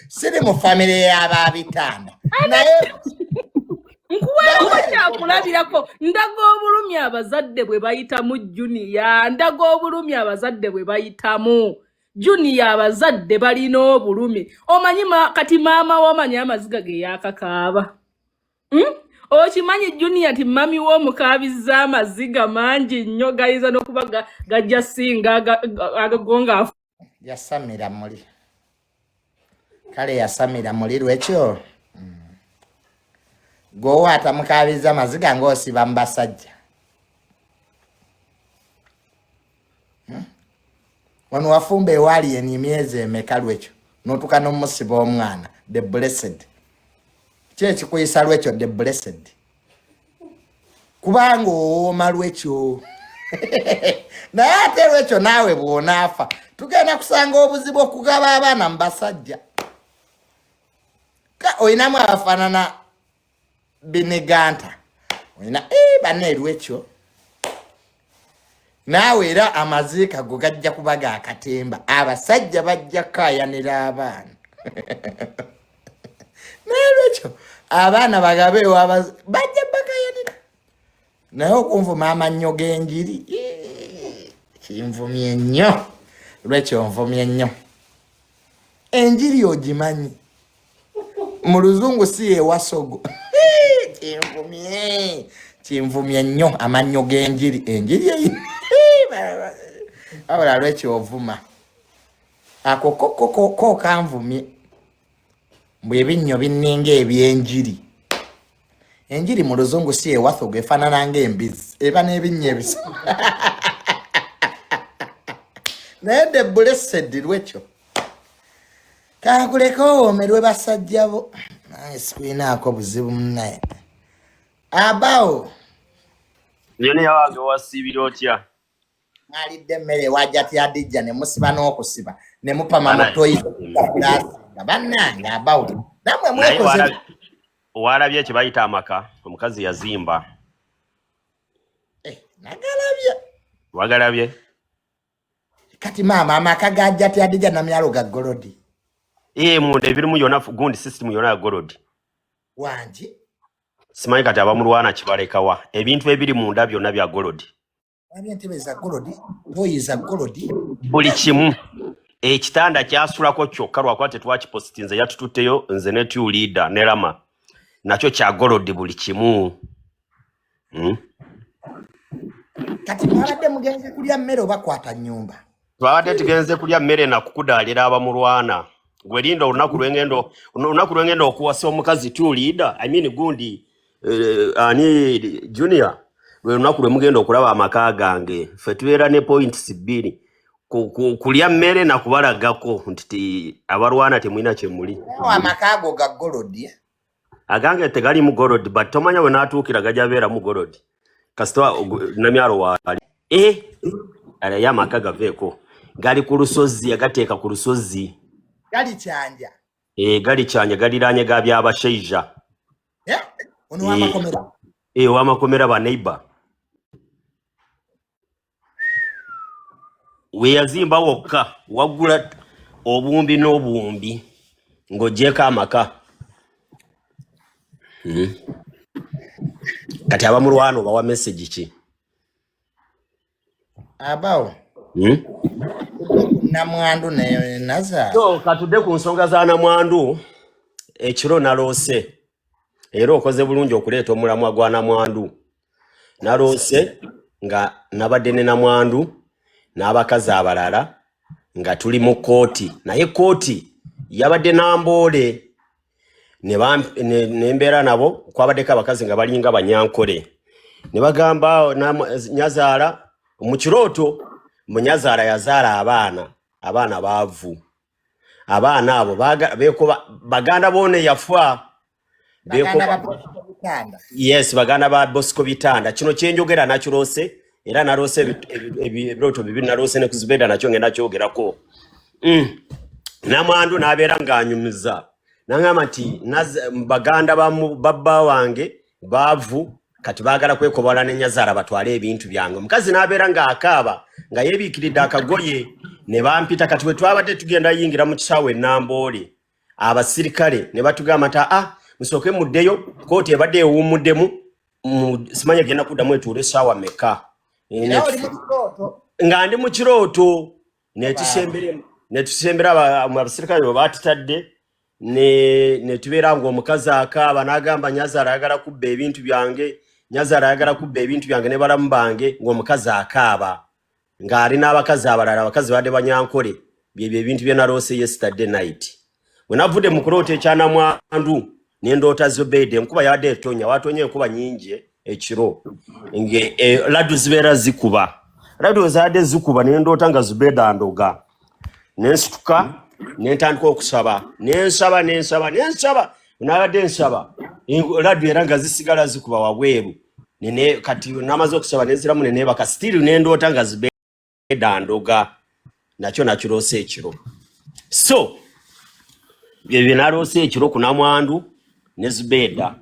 siri mu famire y'ababitanda naye Nkuweerako kyakulabirako ndaga obulumi abazadde bwe bayitamu Junior, ndaga obulumi abazadde bwe bayitamu Junior, abazadde balina obulumi. Omanyi kati maama wamanye amaziga ge yakakaaba. Okimanyi Junior ti mami w'omukaabiza amaziga mangi nnyo gayiza n'okuba gajja singa agagonga yasamira muli. Kale yasamira muli lwekyo. Gowata mukaabiza amaziga ng'osiba mu basajja. Wano wafumba ewali eni emyezi emeka lwekyo n'otuuka n'omusiba omwana the blessed. Kyekikuyisa lwekyo the blessed. Kubanga owooma lwekyo. Naye ate lwekyo naawe bw'onaafa tugenda kusanga obuzibu okugaba abaana mu basajja. Oyinamu abafaanana bineganta. Oyina banne lwekyo. Naawe era amaziika go gajja kuba ga katemba. Abasajja bajja kaayanira abaana. Naye lwekyo abaana bagabeewo bajja bakayanira. Naye okunvuma amannyo g'enjiri kinvumye nnyo. Lwekyo nvumye nnyo. Enjiri ogimanyi. Mu luzungu si ewasogo. Kinvumye nnyo amannyo g'enjiri. Enjiri eyina. Awala lwekyo ovuma. Ako ko kanvumye. Mbwe ebinnyo binninga ebyenjiri. Enjiri mu luzungu si ewasogo efaanana ng'embizi. Eba n'ebinnyo ebisa. Naye the blessed lwekyo. Kakuleka owoomerwe basajja bo. Naye sikwinaako buzibu munnaye. Abawo. Yone yawange wasiibira otya? Alidde emmere wajja tyadijja ne musiba n'okusiba ne mupama mutoyi bannange abawo. Namwe mwekoze. Walabye kye bayita amaka omukazi yazimba. Nagalabye. Wagalabye? Kati maama amaka gajja tyadijja na myalo ga golodi. Munda ebirimu yona gundi system yona ya golodi. Wanji? Simanyi kati abamulwana kibalekawa. Ebintu ebiri munda byonna bya golodi. Entebe za golodi, toyi za golodi. Buli kimu. Ekitanda kyasulako kyokka lwakuba tetwakipositinze yatututteyo nze ne team leader ne Rama. Nakyo kya golodi buli kimu. Kati mwabadde mugenze kulya mmere oba kwata nnyumba? Twabadde tugenze kulya mmere na kukudaalira abamulwana. Gwe linda olunaku lwengendo okuwasa omukazi team leader. I mean gundi ani Junior. Lwe lunaku lwe mugenda okulaba amaka gange. Ffe tubeera ne points bbiri. Kulya mmere na kubalagako nti abalwana temulina kye muli. Amaka ago ga golodi. Agange tegali mu golodi but tomanya we natuukira gajja beera mu golodi. Kasitwa namyalo wali. Ala ya amaka gaveeko. Gali ku lusozi agateeka ku lusozi. Gali kyanja. Gali kyanja galiraanye ga byabashaija. Ono wamakomera. Wamakomera ba neighbor. We yazimba wokka wagula obumbi n'obumbi ng'ogyeko amaka. Kati abamulwana bawa message ki? Abawo. Namwandu ne Nazara. So katudde ku nsonga za namwandu ekiro naloose. Era okoze bulungi okuleeta omulamwa gwa namwandu. Naloose nga nabadde ne namwandu n'abakazi abalala nga tuli mu kooti. Naye kooti yabadde namboole ne mbeera nabo kwabaddeko abakazi nga balinga banyankole. Ne bagamba Nyazaala mu kirooto Munyazaala yazaala abaana baavu. Abaana abo baganda boone yafa. Yes, baganda ba Bosco Bitanda. Kino kyenjogera nakirose era narose ebirooto bibiri narose ne kuzibeda nakyo ngenda kyogerako. Namwandu nabeera ng'anyumiza. Nangamba nti baganda ba babba wange baavu kati baagala kwekobala ne Nyazaala batwale ebintu byange. Omukazi nabeera ng'akaaba nga yeebiikiridde akagoye ne bampita kati bwe twabadde tugenda yingira mu kisaawe Namboole. Abasirikale ne batugamba nti musoke muddeyo kooti ebadde ewumuddemu simanya genda kuddamu etuule essaawa meka era oli mu kirooto nga ndi mu kirooto netusembera abasirikale bwe baatutadde ne tubeera ng'omukazi akaaba n'agamba Nyazaala ayagala kubba ebintu byange Nyazaala ayagala kubba ebintu byange ne balamu bange ng'omukazi akaaba ng'ali n'abakazi abalala abakazi badde Banyankole byebyo ebintu bye naloose yesterday night bwe navudde mu kulooto ekyanamwandu n'endoota Zubeida enkuba yabadde etonya watonye enkuba nyingi ekiro laddu zibeera zikuba laddu zabadde zikuba n'endoota nga Zubeida andoga nensituka nentandika okusaba nensaba nabadde nsaba laddu era nga zisigala zikuba wabweru nene kati namaze okusaba nenziramu nenebaka still nendoota nga Zubeida ndoga nakyo nakiroose ekiro so byebyo naloose ekiro ku namwandu ne Zubeida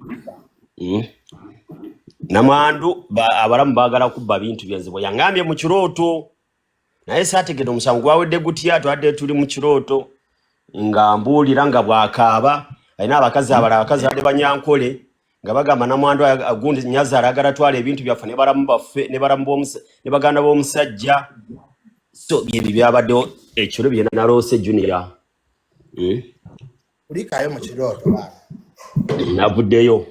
namwandu abalamu baagala kubba bintu byanze bwe yangambye mu kirooto naye saategedde omusango gwawedde gutya twadde tuli mu kirooto nga mbuulira nga bwakaaba alina abakazi abalala abakazi badde Banyankole nga bagamba namwandu gundi Nyazaala agala twala ebintu byaffe ne balamu baffe ne baganda b'omusajja so byebyo byabaddewo ekiro bye naloose Junior ulikayo mu kirooto bana navuddeyo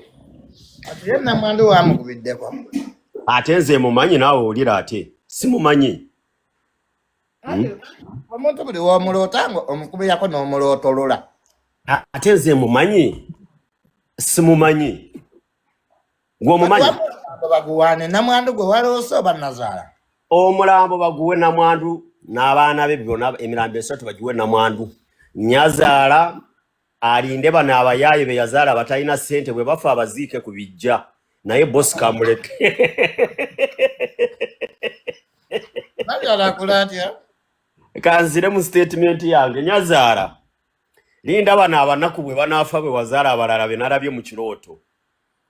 ate ye namwandu wamukubiddeko ate nze mumanyi naawe olira ate simumanyi omuntu buli w'omuloota ngo omukubirako n'omulootolola ate nze mumanyi simumanyi gw'omumanyi baguwaane namwandu gwe waloose oba Nazaala omulambo baguwe namwandu n'abaana be byonna emirambo esatu bagiwe namwandu Nyazaala alinde bano abayaaye be yazaala batalina ssente bwe bafa abaziike ku bijja naye bosi kamuleke Nazaala akola atya kanzire mu statement yange Nyazaala linda bano abanaku bwe banaafa bwe wazaala abalala be nalabye mu kirooto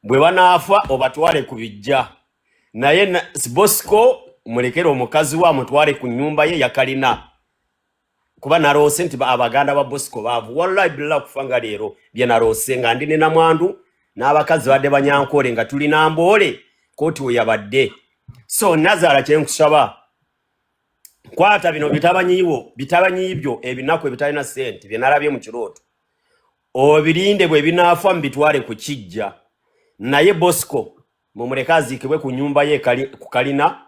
bwe banaafa obatwale ku bijja naye Bosco mulekere omukazi wa mutwale ku nnyumba ye yakalina kuba naloose nti abaganda ba Bosco baavu wallahi billah kufanga leero bye naloose nga ndi ne namwandu n'abakazi badde Banyankole nga tuli na Mboole kooti we yabadde so Nazaala kyenkusaba kwata bino bitabanyiibyo ebinaku ebitalina ssente bye nalabye mu kirooto obirinde bwe binaafa mbitwale ku kijja naye Bosco mumuleke aziikibwe ku nnyumba ye ku kalina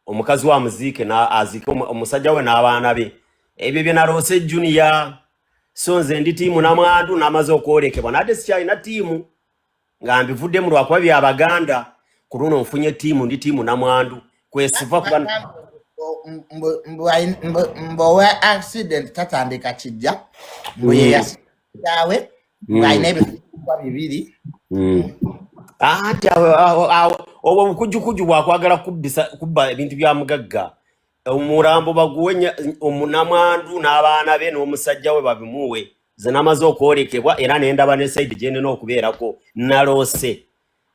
omukazi wa muziike aziike omusajja we n'abaana be ebyo bye naloose Junior so nze ndi tiimu namwandu n'amaze okwolekebwa nadde sikyalina tiimu nga mbivudde mu lwakuba byabaganda ku luno nfunye tiimu ndi tiimu namwandu kwesiva kuba mbowe accident tatandika kijja mbuye yasitawe ng'alina ebifukwa bibiri ati obwo obukujjukuju bwakwagala kubba ebintu bya mugagga omulambo baguwe omunamwandu n'abaana be n'omusajja we babimuwe ze namaze okwolekebwa era nendaba ne side gye nina okubeerako naloose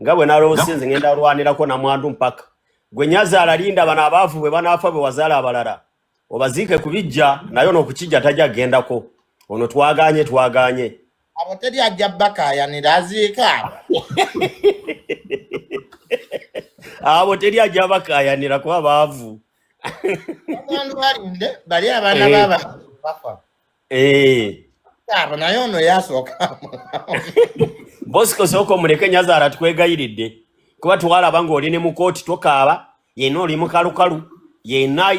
nga bwe naloose nze ngenda lwanirako namwandu mpaka gwe Nyazaala linda bano abaavu bwe banaafa bwe wazaala abalala obaziike ku bijja naye n'okukijja tajja agendako ono twaganye abo teri ajja bakayanira aziika abo teri ajja bakayanira kuba baavu namwandu balinde bali abaana baba bafa abo naye ono yasooka Bosco soko muleke Nyazaala tukwegayiridde kuba twalaba ng'oli ne mu kooti tokaaba yenna oli mukalukalu yenna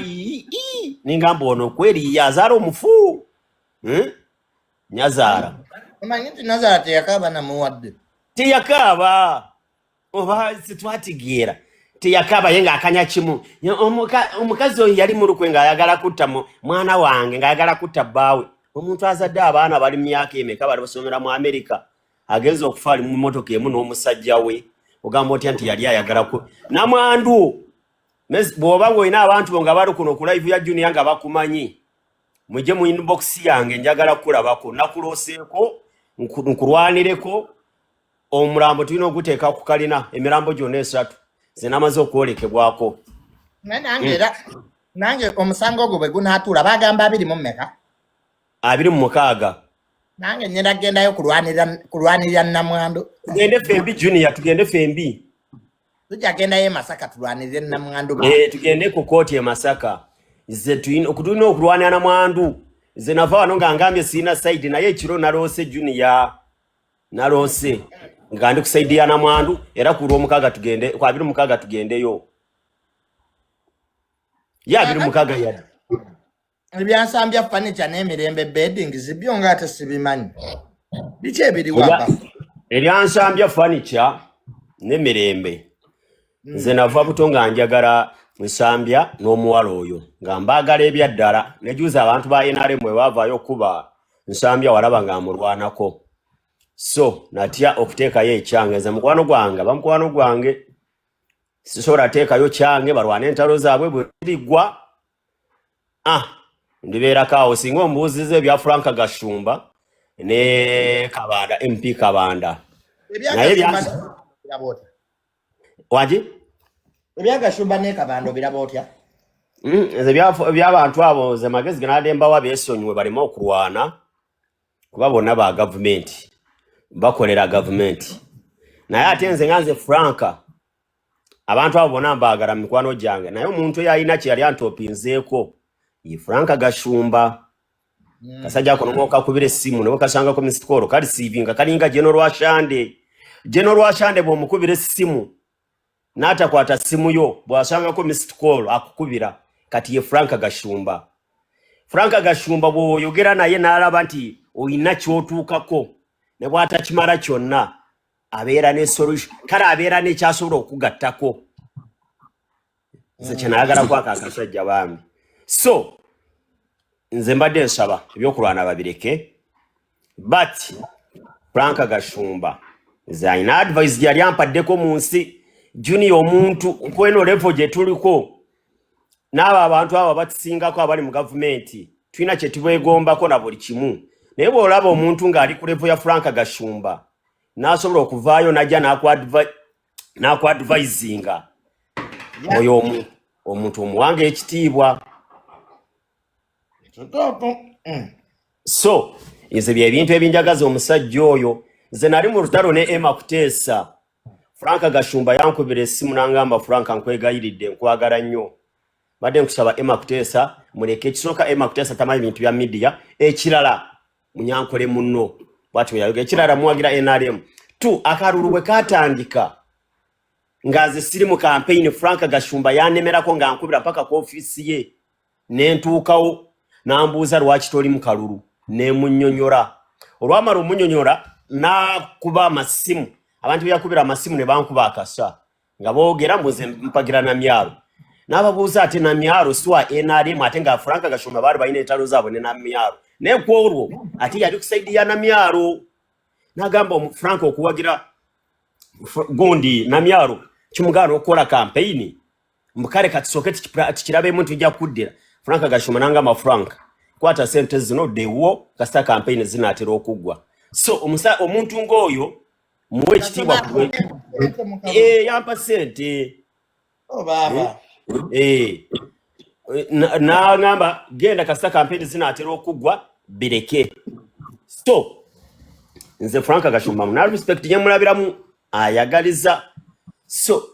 ningamba ono kweri yazaala omufu Nyazaala omanyi nti Nazaala teyakaaba namuwadde teyakaaba oba sitwatigeera teyakaaba ye ng'akanya kimu omukazi oyo yali mulukwe ng'ayagala kutta mwana wange ng'ayagala kutta bbaawe omuntu azadde abaana bali mu myaka emeka bali basomera mu Amerika agenza okufa ali mu mmotoka emu n'omusajja we ogamba otya nti yali ayagala namwandu bw'oba ng'olina abantu bo nga bali kuno ku live ya Junior nga bakumanyi mujje mu inbox yange njagala kulabako nakulooseeko nkulwanireko omulambo tulina oguteeka ku kalina emirambo gyonna esatu ze namaze okwolekebwako nange omusango ogwo bwe gunaatuula bagamba 20 mu mmeka 26 nange nyenda gendayo kulwanirira Namwandu. Tugende fembi Junior, tugende fembi. Tujja gendayo Masaka tulwanirire Namwandu. Tugende ku kooti e Masaka. Ze tulina okulwanira Namwandu. Ze nava wano nga ngambye sina side naye ekiro nalose Junior. Nalose. Nga ndi ku side ya Namwandu era ku Lwomukaga tugende, ku 26 tugendeyo. Ya 26 yadde. Ebyansambya furniture n'emirembe bedding zibyo nga ate sibimanyi. Biki ebiri waba? Ebyansambya furniture n'emirembe. Nze nava buto nga njagala nsambya n'omuwala oyo nga mbaagala ebyaddala nejuza abantu ba NRM bwe baavaayo okuba nsambya walaba nga amulwanako. So natya okuteekayo ekyange nze mukwano gwange bamukwano gwange sisobola teekayo kyange balwana entalo zaabwe bwe zirigwa. Ndibeerako awo singa ombuuziza ebya Frank Gashumba ne Kabanda MP Kabanda. Naye Waji? Ebyagashumba ne Kabanda biraba otya? Nze by'abantu abo ze magezi ganademba wabeesonyiwe balema okulwana kuba bonna ba gavumenti bakolera gavumenti. Naye ate nze nga nze Frank abantu abo bonna mbaagala mu mikwano gyange naye omuntu yalina kye yali antopinzeeko ye Frank Gashumba. Kasajja kono moka kubira essimu ne kasanga ko missed call kali sivinga kalinga General Ashande bo mukubira essimu nata kwata simu yo bwasanga ko missed call akukubira kati ye Frank Gashumba. Frank Gashumba bo yogera naye nalaba nti oyina kyotuukako ne bwata kimara kyonna abeera ne solution kala abeera ne kyasobola okugattako. Nze kyenayagala kwaka akasajja bambi. So nze mbadde nsaba ebyokulwana babireke but Frank Gashumba nze ayina advice yali ampaddeko mu nsi Junior omuntu kweno level gye tuliko n'abo abantu abo batusingako abali mu gavumenti tulina kye tubeegombako na buli kimu naye bw'olaba omuntu ng'ali ku level ya Frank Gashumba n'asobola okuvaayo najja n'akwadvisinga oyo omuntu omuwanga ekitiibwa. So nze byebintu ebinjagaza omusajja oyo nze nali mu lutalo ne Emma Kuteesa. Frank Gashumba yankubira essimu n'angamba Frank nkwegayiridde nkwagala nnyo badde nkusaba Emma Kuteesa muleke ekisooka Emma Kuteesa tamanyi bintu bya media ekirala munyankole munno bwati yayoga ekirala muwagira NRM tu akalulu bwe katandika ngaze siri mu campaign Frank Gashumba yanemerako nga nkubira paka ku office ye nentuukawo nambuuza lwaki toli mu kalulu ne munnyonnyola olwamala omunnyonnyola nakuba amasimu abantu byakubira amasimu ne bankuba akasa nga boogera mbuze mpagira Namyalo n'ababuuza ate Namyalo siwa NRM ate nga Frank Gashumba baali balina entalo zaabwe ne Namyalo naye kwolwo ate yali ku side ya Namyalo n'agamba Frank okuwagira gundi Namyalo kimugaana okukola campaign mukale katisooke tikirabemu tujja kuddira. Frank Gashumba n'angamba Frank kwata sente zino dewo kasita campaign zinaatera okuggwa. So omuntu ng'oyo muwe ekitiibwa kuwe yampa sente baba n'agamba genda kasita campaign zinaatera okuggwa bireke. So nze Frank Gashumba muna respect ye mulabiramu ayagaliza. So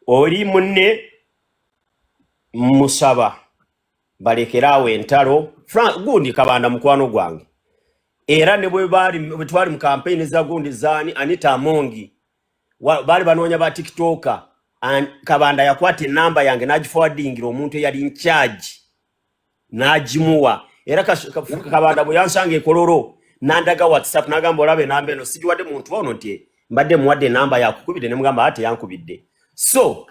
oli munne musaba balekerawo entalo Frank gundi Kabanda mukwano gwange era ne bwe twali mu campaign za gundi zani Anita Mongi bali banoonya ba TikToker Kabanda yakwata namba yange nagiforwardingira omuntu yali in charge nagimuwa era Kabanda bwe yansanga ekoloro nandaga WhatsApp nagamba olabe namba eno sijiwadde muntu ono nti mbadde muwadde namba yakukubidde ne mugamba ate yankubidde. So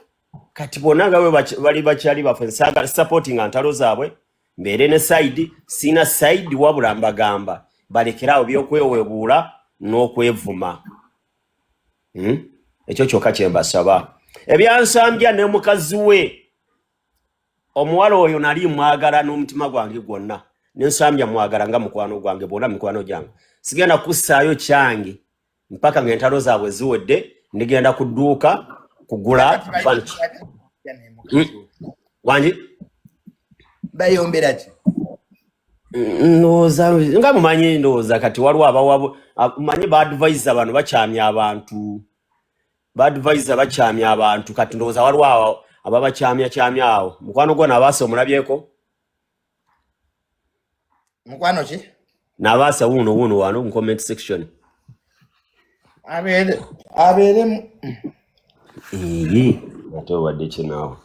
kati bonanga we bali bakyali bafe nsaga supporting antalo zaabwe mbere ne side sina side wabula mbagamba balekerawo byokwewebuula n'okwevuma. Ekyo kyokka kye mbasaba. Ebyansambya ne mukazi we omuwala oyo nali mwagala n'omutima gwange gwonna nensambya mwagala nga mukwano gwange bonna mikwano gyange sigenda kussaayo kyange mpaka ng'entalo zaabwe ziwedde ndigenda ku dduuka kugula fanchi. Wanji bayombera ki ndowooza nga mumanyi ndowooza kati waliwo abawabu manyi baadvisa abantu bakyamya abantu kati ndowooza waliwo ababakyamya awo mukwano gwo naabaasa omulabyeko mukwano ki naabaasa wuuno wano mu comment section abeeremu ate obadde kinaawo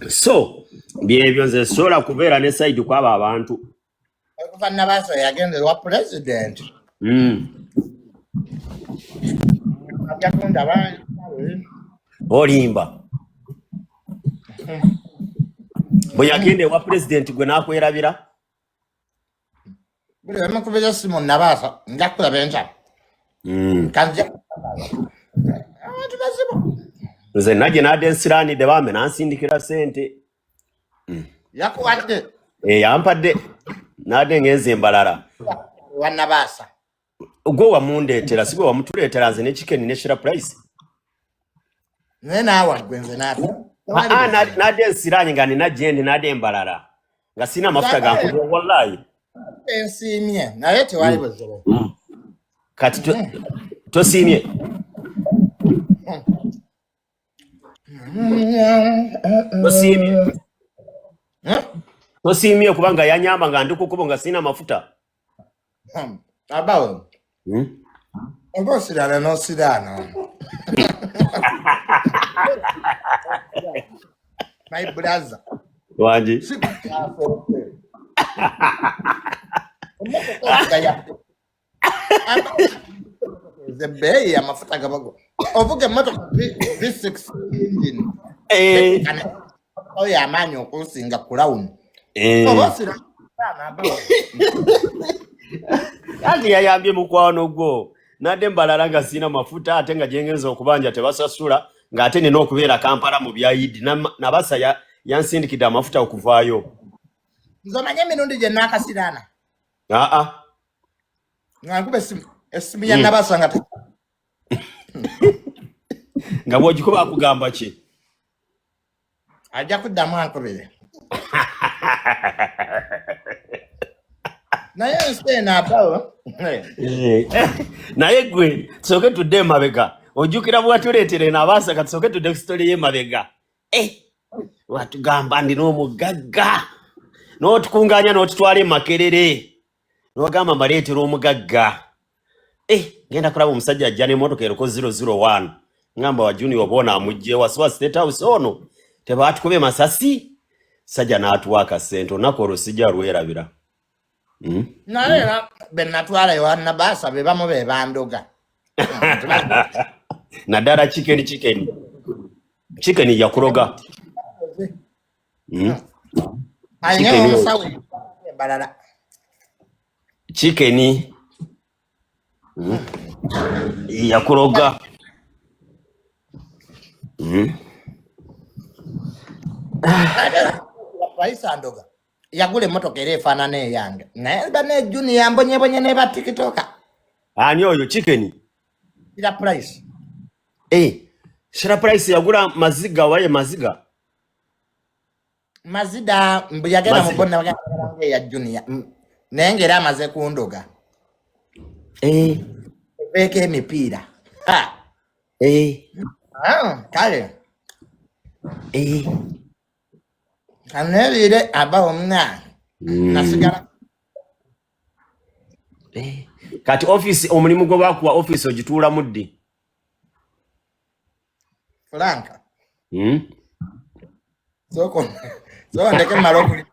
so byebyo nze sobola kubeera ne side kwaba abantu okuva Nabaasa yagenze wa president ajakunda bangi olimba bwe yagenda ewa president gwe n'akwerabira buli wemukubira simu Nabaasa nja kulaba enkya kanzija abantu bazibu nze najje nadde ensiraanidde bambe nansindikira sente yakuwadde yampadde nadde ngenze embalala wa Nabaasa gwe wamundeetera si gwe wamutuleetera nze ne chicken ne shira price naye naawe gwenze naata nadde ensiraanyi nga nina jendi nadde embalala nga sina amafuta gankuba wallahi ensiimye naye tewali buzibu kati tosiimye tosiimye kubanga yanyamba nga ndi kukubo nga sina mafuta abawe oba osiraana n'osiraana my brother wangi zebeeyi amafuta gabago ovuga emmotoka V6 engine oyo amaanyi okusinga kulawuni oba osiraana abawe ati yayambye mukwano gwo nadde mbalala nga sina mafuta ate nga gyengenza okubanja tebasasula ng'ate nina okubeera Kampala mu byayidi Nabaasa yansindikidde amafuta okuvaayo nze omanye emirundi gye naakasiraana nga nkuba essimu ya Nabaasa nga nga bw'ogikuba akugamba ki ajja kuddamu ankubire naye nsena abawo naye gwe tusooke tudde emabega ojjukira bwatuleetere Nabaasa ka tusooke tudde ku sitori y'emabega watugamba ndina omugagga n'otukungaanya n'otutwala Makerere n'ogamba mbaleetera omugagga ngenda kulaba omusajja ajja n'emmotoka eriko 001 ngamba wa Junior oboona amugje wasiwa State House ono tebaatukube masasi sajja n'atuwa akasente olunaku olwo sijja lwerabira naye be natwala ewa Nabaasa be bamu be bandoga naddala chicken yakuroga alina omusawo embalala chicken yakuroga Raisa ndoga yagula emmotoka era efaanana eyange naye bane Junior yambonyebonye ne ba TikToker ani oyo chicken ira price shira price yagula maziga waye mazida mbu yagenda mu bonna bagamba ya Junior naye ngera amaze kundoga beke emipiira kale kanelire abawo mna nasigala kati office omulimu gwo bakuwa office ogituula muddi Franka soko ndeke malokuli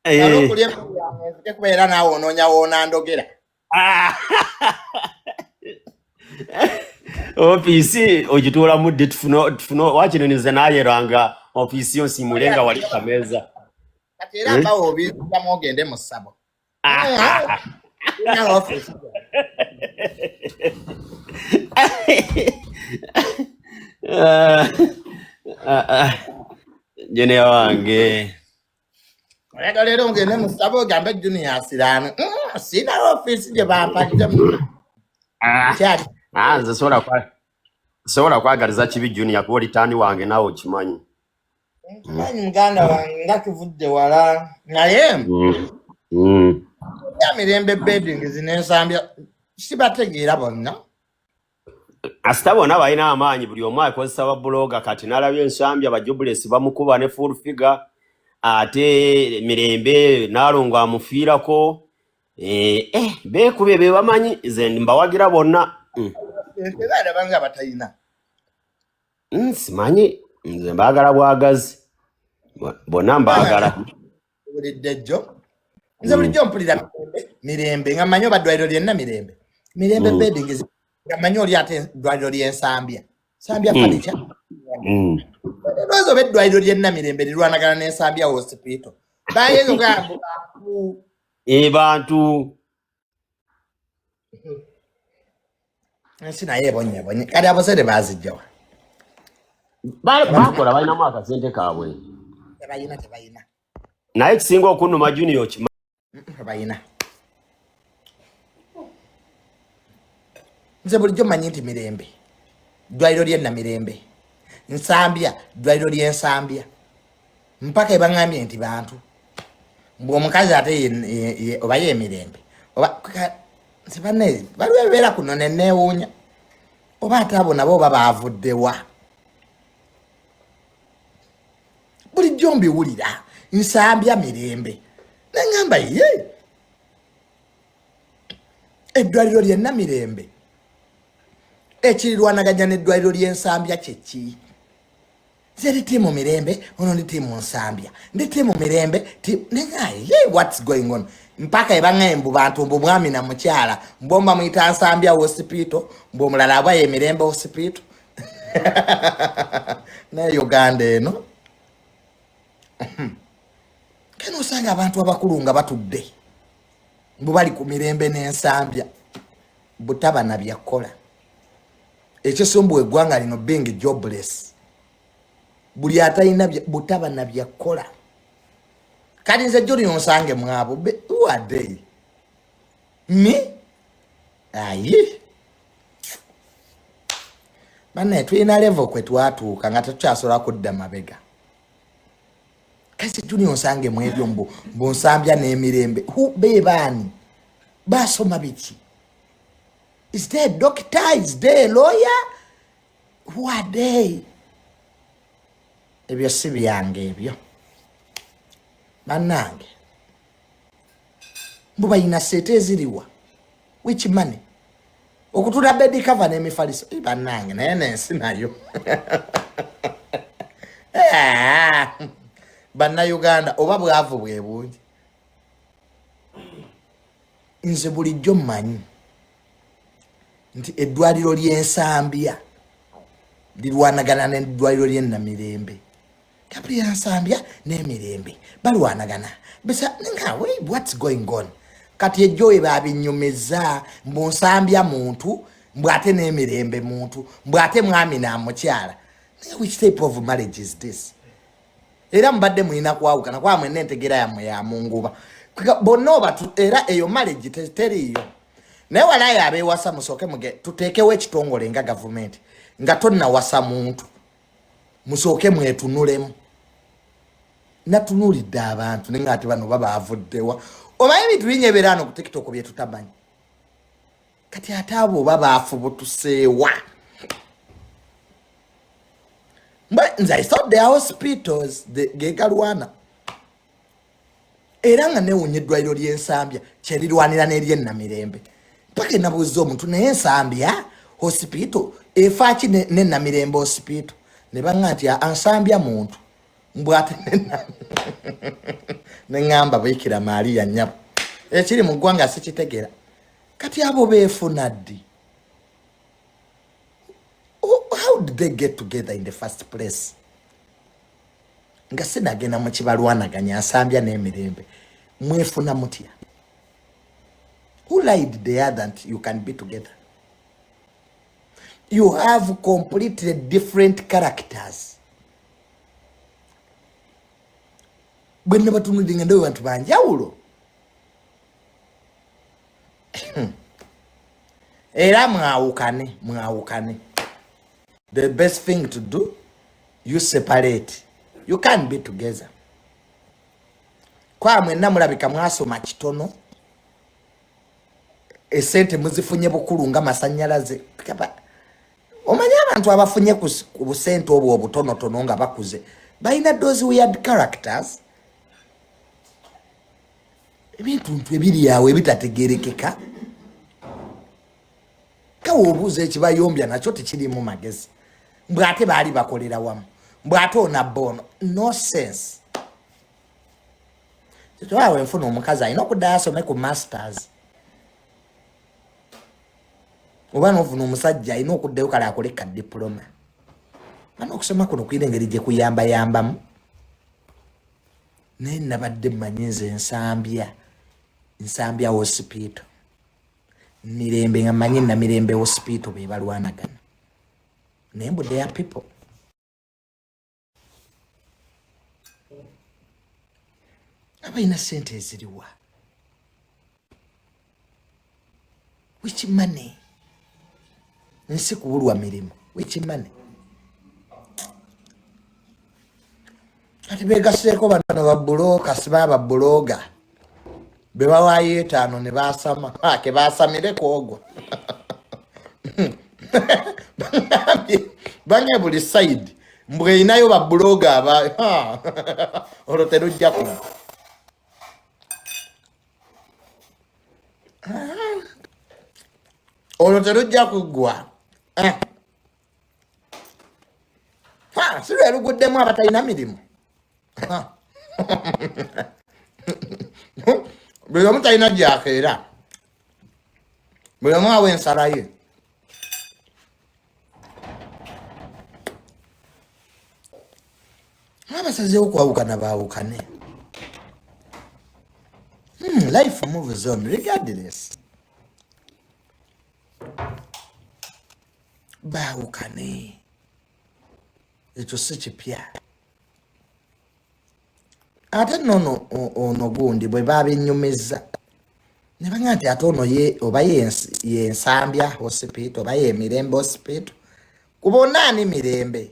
malokuli yange kubeera naawe onoonya woonandogera office ogituula muddi tufuna wakinonize naayeranga office yo nsimulenga wali kameeza kati era mbawo obizamu ogende mu ssabo office jene wange Ega leero ngende mu ssabo ogambe Junior asiraana sina office gye bampajja nze nze sobola sobola kwagaliza kibi Junior kuba litani wange nawe okimanyi. Nkimanyi muganda wange nga kivudde wala naye ya mirembe bedding zinensambya sibategeera bonna. Asita bonna balina amaanyi buli omu akozesa babbuloga kati n'alabye ensambya Bajobulesi bamukuba ne full figure ate Mirembe Nalongo amufiirako beekubye be bamanyi ze mbawagira bonna. Era alabanga batalina. Simanyi nze mbaagala bwagazi bonna mbaagala. Bulidde jjo nze bulijjo mpulira Mirembe nga manyi obaddwaliro lyenna Mirembe bedding nga manyi oli ate ddwaliro ly'ensambya Sambya furniture. Lwazo beddwaliro lyenna Mirembe lirwanagana n'ensambya hospital bayeyo gambo Bantu ensi naye ebonye kati abosere bazijjawa bakola balinamu akasente kaabwe tebayina naye kisinga okunnuma Junior kima tebayina. Nze bulijjo manyi nti Mirembe ddwaliro lyenna Mirembe Nsambya ddwaliro ly'ensambya mpaka ebangambye nti bantu bw'omukazi ate oba ye Mirembe oba nsibanne baliwo ebibeera kuno ne neewuunya oba ate abo nabo oba baavuddewa. Bulijjo mbiwulira Nsambya Mirembe nengamba ye eddwaliro lyenna Mirembe ekirirwanaganya n'eddwaliro ly'ensambya kyeki. Nze ndi mu Mirembe ono ndi mu Nsambya ndi mu Mirembe nengaye what's going on mpaka ebanga mbu bantu mbu mwami na mukyala mbomba muyita Nsambya hospital mbu omulala aba ye Mirembe hospital na Uganda eno. Kano osanga abantu abakulu nga batudde mbu bali ku Mirembe n'Ensambya butaba na byakola ekisumbu eggwanga lino being jobless buli atayina butaba na byakola kati nze joli onsange mwabo who are they me ayi bana tulina level kwe twatuuka nga tukyasobola kudda mabega. Kasi juni onsange mwebyo mbu Nsambya n'Emirembe bebaani basoma biki? Is there a doctor? Is there a lawyer? Who are they? Ebyo si byange ebyo bannange mbu bayina sente eziriwa which money okutula bed cover n'emifaliso bannange naye nensi nayo Bannayuganda oba bwavu bwe bungi. Nze bulijjo mmanyi nti eddwaliro ly'Ensambya lirwanagana n'eddwaliro ly'e Mirembe. Kapri Nsambya n'Emirembe balwanagana besa ngawe what's going on? Kati ejoye babinyumeza mbu Nsambya muntu mbwate n'Emirembe muntu mbwate mwami na mukyala. Which type of marriage is this? Era mbadde mulina kwawukana kwa mwene entegera ya Munguba bonna batu era eyo marriage teriyo. Naye walayo abewasa musoke muge tuteekewo ekitongole nga government nga tonna wasa muntu musoke mwetunulemu. Natunulidde abantu nenga ate bano baba avuddewa omanyi bintu binyeberano ku TikTok bye tutamanyi kati ate abo baba afubutuseewa. But I thought the hospitals gegalwana era nga newunye eddwaliro ly'Ensambya kyerirwanira n'ery'e Namirembe mpaka nabuuza omuntu naye Nsambya hospital efaaki ne Namirembe hospital ne banga nti Nsambya muntu mbwate neŋŋamba Bikira Maria nnyabo ekiri mu ggwanga sikitegera kati abo beefuna ddi? How did they get together in the first place? Nga sinagenda mu kibalwanaganya Nsambya n'Emirembe mwefuna mutya? Who lied there that you can be together? You have completely different characters. Bwenna batunudinga ndo bantu banjawulo. Era mwawukane. the best thing to do, you separate. You can't be together. Kwa mwenna mulabika mwasoma kitono, esente muzifunye bukulu nga masanyalaze. Omanya abantu abafunye ku busente obwo obutonotono nga bakuze balina those weird characters. Ebintu ebiri yawe bitategerekeka. Kawo obuuza ekibayombya nakyo tekirimu magezi. Mbwate baali bakolera wamu. Mbwate ona bono. No sense. Titwawe nfuna omukazi alina okuddayo asome ku masters. Oba n'ofuna omusajja alina okuddayo kale akole ka diploma. Bano okusoma kuno kuyina engeri gye kuyambayambamu. Naye nabadde mmanyi nze nsambya hospital. Mirembe nga mmanyi na Mirembe hospital be balwanagana. Naye mbu they are people. Abalina sente eziriwa. Which money? Nsi kubulwa mirimu. Which money? Kati begaseeko bano babbuloka siba babbuloga. Bebawayo 5 ne basama. Ke basamire kwogwo. Banye buli side. Mbwe inayo babbuloga aba. Olotero jjaku. Olotero jjaku gwa. Sirwe luguddemu abatalina mirimu. Buli omu talina gy'akeera. Buli omu awa ensala ye. Abasazeewo kwawukana baawukane. Life moves on regardless. Baawukane. Ekyo si kipya. Ate nono ono gundi bwe babinyumiza. Ne banga nti ate ono ye oba yensambya hospital oba ye Mirembe hospital. Kubona ani Mirembe?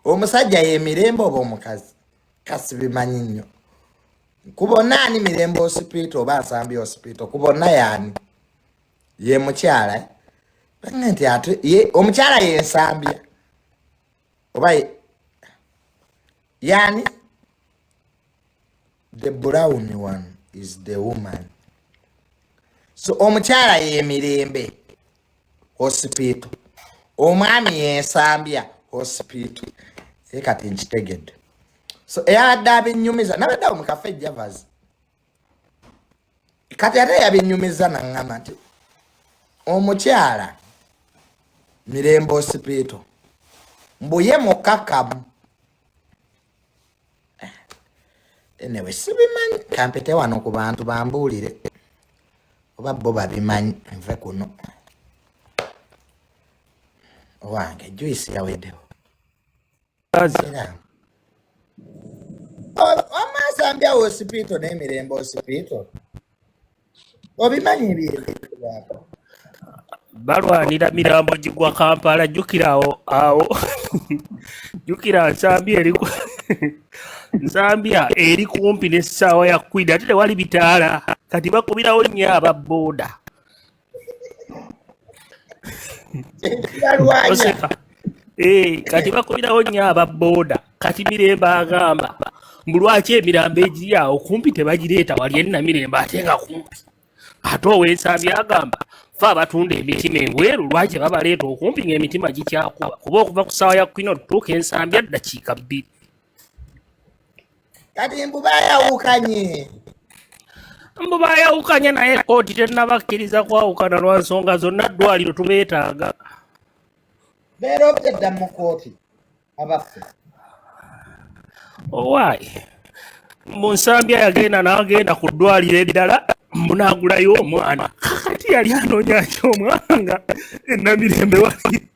Omusajja ye Mirembe oba omukazi? Kasi bimanyi nnyo. Kubona ani Mirembe hospital oba Nsambya hospital? Kubona yani? Ye mukyala. Banga nti ate ye omukyala ye Nsambya. Oba yani, the brown one is the woman. So omukyala ye Mirembe hospital. Omwami ye Nsambya hospital. Kati nkitegedde. So eyabadde abinyumiza nabadde awo mu cafe Javas. Kati ate yabinyumiza naŋŋamba nti omukyala Mirembe hospital mbuye mukakamu. Anyway, sibimanyi kampete wano ku bantu bambuulire oba bo babimanyi nve kuno owange Joyce yaweddewo Nsambya hospital ne Mirembe hospital obimanyi ebintu balwanira mirambo gigwa Kampala. Jjukira awo jjukira Nsambya eri kumpi n'essaawa ya kwida ate tewali bitaala kati bakubirawo nnyo ababooda. Kati bakubirawo nnyo ababooda. Kati Mirembe agamba mbu lwaki emirambo egiri awo kumpi tebagireeta wali e Namirembe ate nga kumpi. Ate ow'Ensambya agamba fe abatunda emitima engweru lwaki babaleeta okumpi ng'emitima gikyakuba kuba okuva ku ssaawa ya kwina otutuuka Ensambya ddakiika 2. Kati mbu bayawukanye. Mbu bayawukanye naye kooti tennabakkiriza kwawukana lwa nsonga zonna ddwaliro tubeetaaga. Beera objedda mu kooti abaffe. Owaayi. Mu Nsambya yagenda n'agenda ku ddwaliro eddala munaagulayo omwana. Kakati yali anoonya ki omwana nga e Namirembe wali.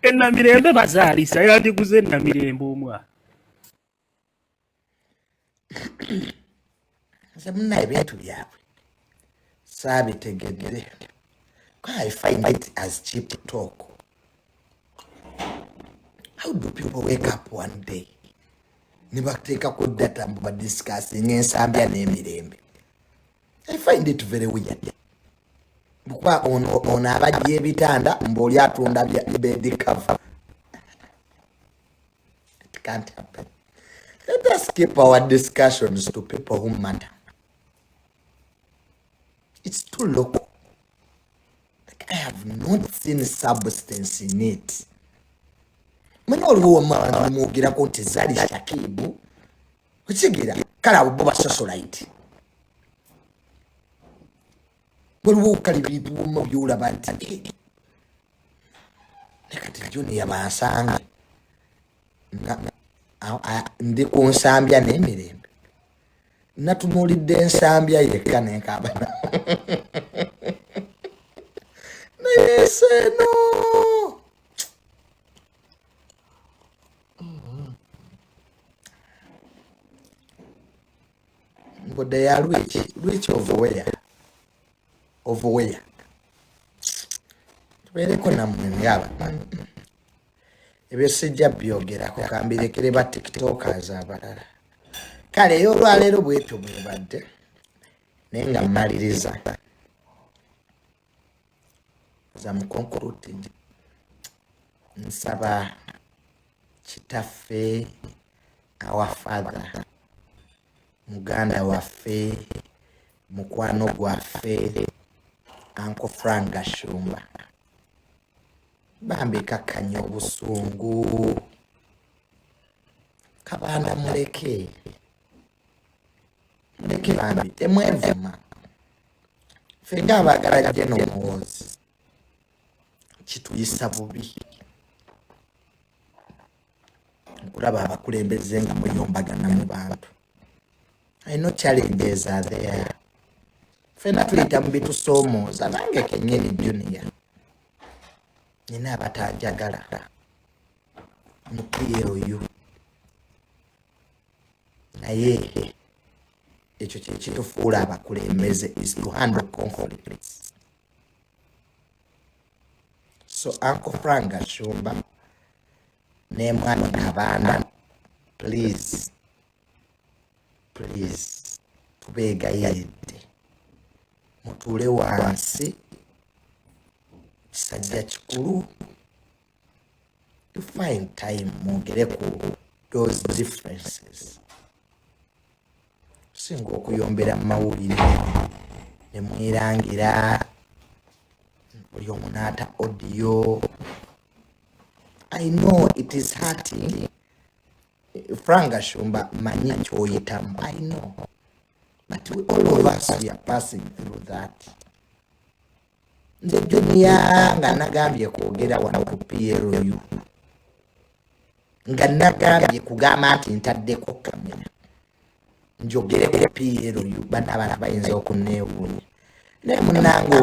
E Namirembe bazaalisa yandiguze e Namirembe omwana. Nze munnaye bintu byabwe saabitegedde. I find it as cheap talk. How do people wake up one day? Nibateka ku data mba discussing ensambya n'emirembe. I find it very weird. Bukwa on abajja ebitanda mboli atunda bed cover. It can't happen. Let us keep our discussions to people who matter. It's too local. Like I have not seen substance in it. Mwenye oliwo mwana mugira konti zali shakibu. Uchigira kala boba socialite. Boliwo kali bitu mu byula banti. Nekati Junior basanga. Ndi ku nsambya n'emirembe. Natunulidde ensambya yekka n'enkabana. Naye seno. But they are rich of where? Of where? Tubeereko nammwe ngaba. Ebyo sijja byogerako kambirekere ba tiktokers abalala. Kale yo olwaleero bwetyo bwe badde. Naye nga mmaliriza. Za mukonkorutidi. Nsaba kitaffe our father. Muganda waffe, mukwano gwaffe, Uncle Frank Gashumba. Bambi kakanya obusungu. Kabanda muleke. Muleke bambi, temwevuma. Fenga abagala Jeno Muhoozi. Kituyisa bubi. Nkulaba abakulembeze nga muyombagana mu bantu. I know challenges are there. Fena tulita mbitu somo za nange kenyeni Junior. Nina abatajagala. Mukiyero yu. Naye ekyo kyekitufuula abakulembeze is to handle conflicts. So Uncle Frank Gashumba ne Mwami Kabanda, please tubeegayidde mutuule wansi kisajja kikulu to find time mwogere ku those differences. Singa okuyombera mu mawulire ne mwerangira buli omu n'ata audio. I know it is hurting. Frank Gashumba manyi kyoyitamu. I know. But all of us, we are passing through that. Nze Junior nga nagambye kwogera wano ku PLU. Nga nagambye kugamba nti ntaddeko kamera. Njogere ku PLU bana abana bayinza okuneewuunya. Naye munnange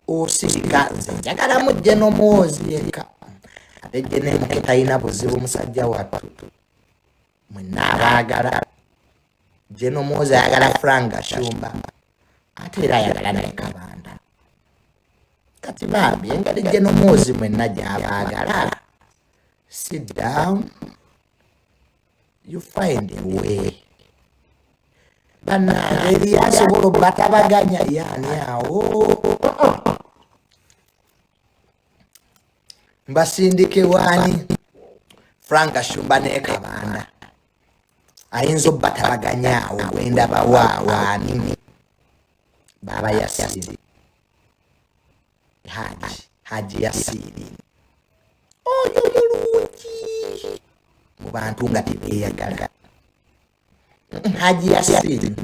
osirika nze njagala mu Jeno Muhoozi yekka. Ate Jeno Muhoozi talina buzibu musajja wattu. Mwenna abaagala. Jeno Muhoozi ayagala Frank Gashumba. Ate era ayagala ne Kabanda. Kati bambi engali Jeno Muhoozi mwenna gy'abaagala. Sit down. You find a way. Bannange eri asobola obatabaganya yaani awo. Mbasindike wani Frank Gashumba ne Kabanda. Ayinza obatabaganya awo gwenda bawaani. Baba Yasiri. Haji Yasiri. Oyo mulungi. Mu bantu nga tebeeyagala. Haji Yasiri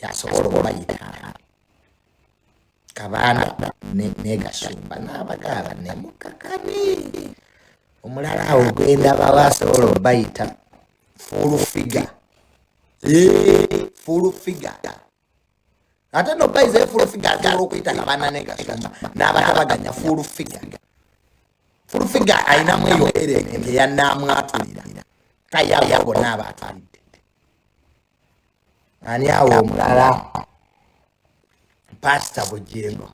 yasobola okubayita Kabanda ne Gashumba n'abagala ne Mukakani. Omulala awo gwenda bawasobola okubayita full figure. Full figure. Ate no baize full figure asobola okuyita Kabanda ne Gashumba n'abatabaganya full figure. Full figure ayinamu eyo erenge eyannamwatulira. Tayaba bonna abatulidde. Ani awo omulala Pastor Bujengo,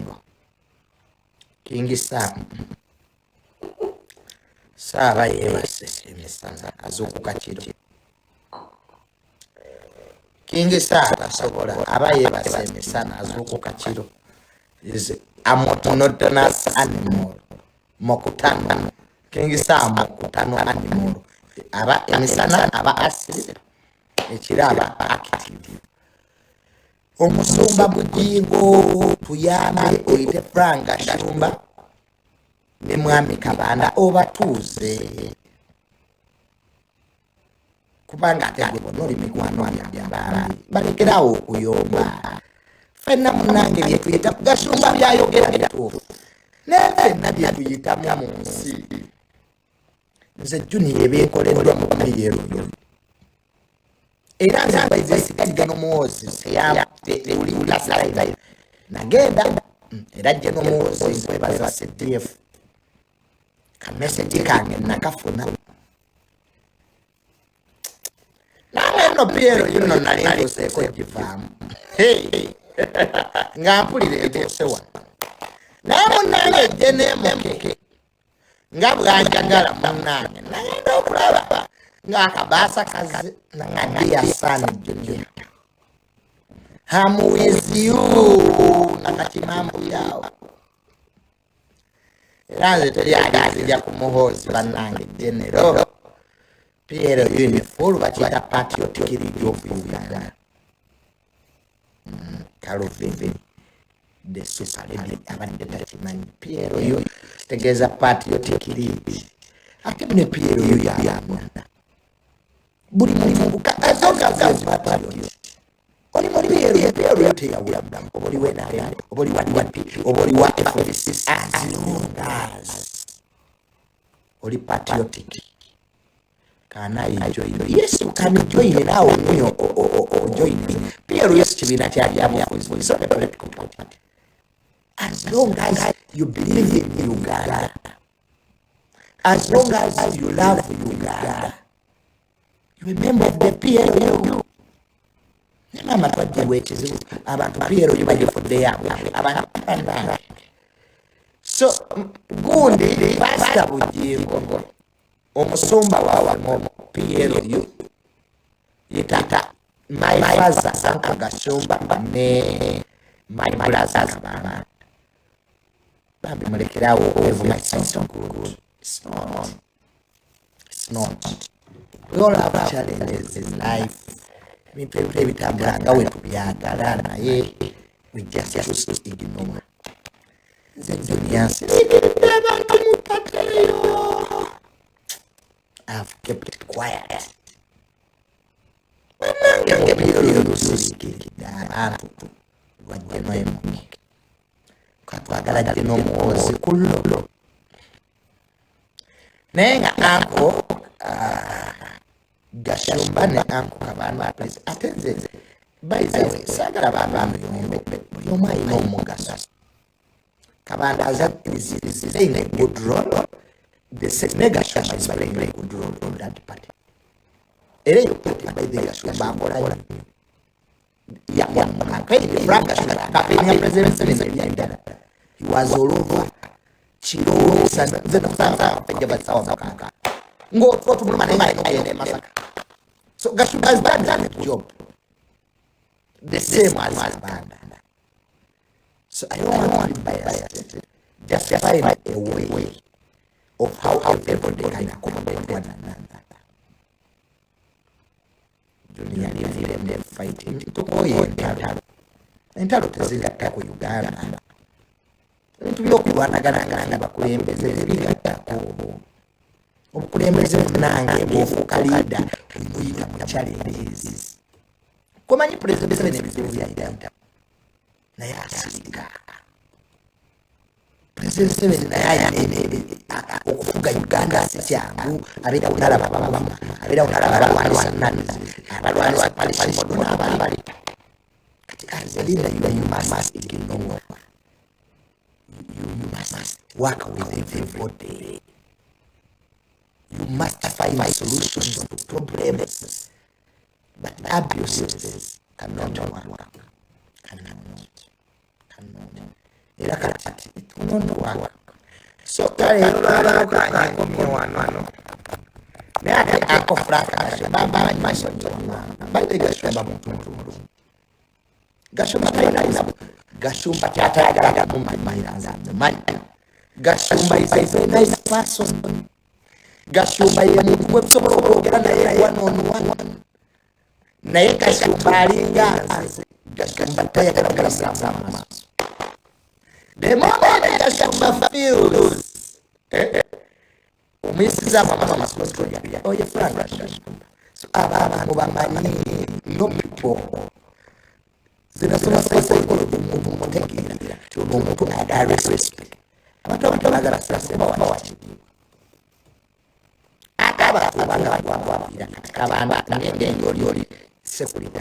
King Sam, Saba yebase emisana azukuka kiro. King Saba sobola aba yebase emisana azukuka kiro. Is a monotonous animal. Mokutano. King Sam mokutano animal. Aba emisana aba asiri. Ekiraba active. Omusumba Bugingo tuyambe oyite Franga Shumba ne mwami Kabanda obatuuze kubanga ate noli mikwano byabambi balekerawo okuyomba fenna munange byetuyita Gashumba byayogera bituufu nefenna byetuyitamu mu nsi nze Junior ebyenkoleddwa mu Piyero era nze bayizesigaliga n'omuwozi uli ulasalaira nagenda era jje n'omuwozi nkwebaza CDF kamesegi kange nakafuna nawe no Piero yuno nali ntuseeko givaamu nga mpulira etuuse wano naye munnange jje neemukeke nga bwanjagala munnange nagenda okulaba ngakabaasa kazi nangandiya sana Junior hamuwiziyu nakakimambu yawo era nze teri agazija kumuhoozi bannange genero Piero uniform bakiyita patriotic league of Uganda Calvin the super league abadde takimanyi Piero yo kitegeeza patriotic league ate ne Piero yo yamwana buli mulimuka azogaza patriotic oli muri Piero yote yawula mdamu oboli wena yale oboli wa FDC as long as oli patriotic kana enjoy yes you can join now o join Piero yes kibina kya jamu is not a political party as long as you believe in Uganda as long as you love Uganda you a member of the Piero Mama twajja bwekizibu abantu Piero yibajjafudde yaabwe abantu bandange so gundi Pastor Bugingo omusumba wawe mu Piero yo yitata my father Sanka Gashumba ne my brother Kabanda bambi mulekerawo every my son so good it's not we all have challenges in life ebintu ebitambula nga we tubyagala naye we just choose to ignore nze Junior nsirikiridde abantu mutateyo I've kept it quiet bannange Piero lusirikiridde abantu lwajjeno emuke katwagala jje n'omuwozi kullo naye nga anko Gashumba ne anko Kabanda please atenze by the way sagala babantu buli omu alina omugaso Kabanda is playing a good role the second Gashumba is playing a good role in that party era yo party by the Gashumba akola ya campaign Frank Gashumba campaign ya president in Uganda he was all over Chiro the Santa Pejabatsawa Makanga ngo to manenga ayende masaka so Gashumba has done a job the same as Kabanda so I don't want to be biased just find a way of how everybody can accommodate one another Junior leave them fighting to go entalo tezigatta ku Uganda ebintu by'okulwanagana bakulembeze tebigattako obukulembeze nange bw'ofuuka liida oyita mu challenges komanyi pulezidenti Museveni ebizibu byayita naye asirika pulezidenti Museveni naye ayina okufuga Uganda si kyangu abeera unalaba bamama abeera unalaba abalwanisa nanizi abalwanisa palishimodo n'abali kati azalina you must ignore you must work with everybody you must find solutions to problems but abuses cannot work cannot era kati tunono waka so kale baba kanye komye wano ne ate ako fraka baba masho bade gashumba muntu gashumba kaina gashumba kyatayagala mumba mayiraza manyi gashumba is a nice person gashumba ye muntu websobola okwogera naye one on one naye gashumba alinga gashumba tayagala kugasanga amaaso the moment gashumba feels umisiza mama masikotoya oye franga gashumba so abantu bamanyi no people zinasoma psychology umuntu mutegeera umuntu ada respect abantu bagala sasema wachi akaba abanga abantu ngende yoli security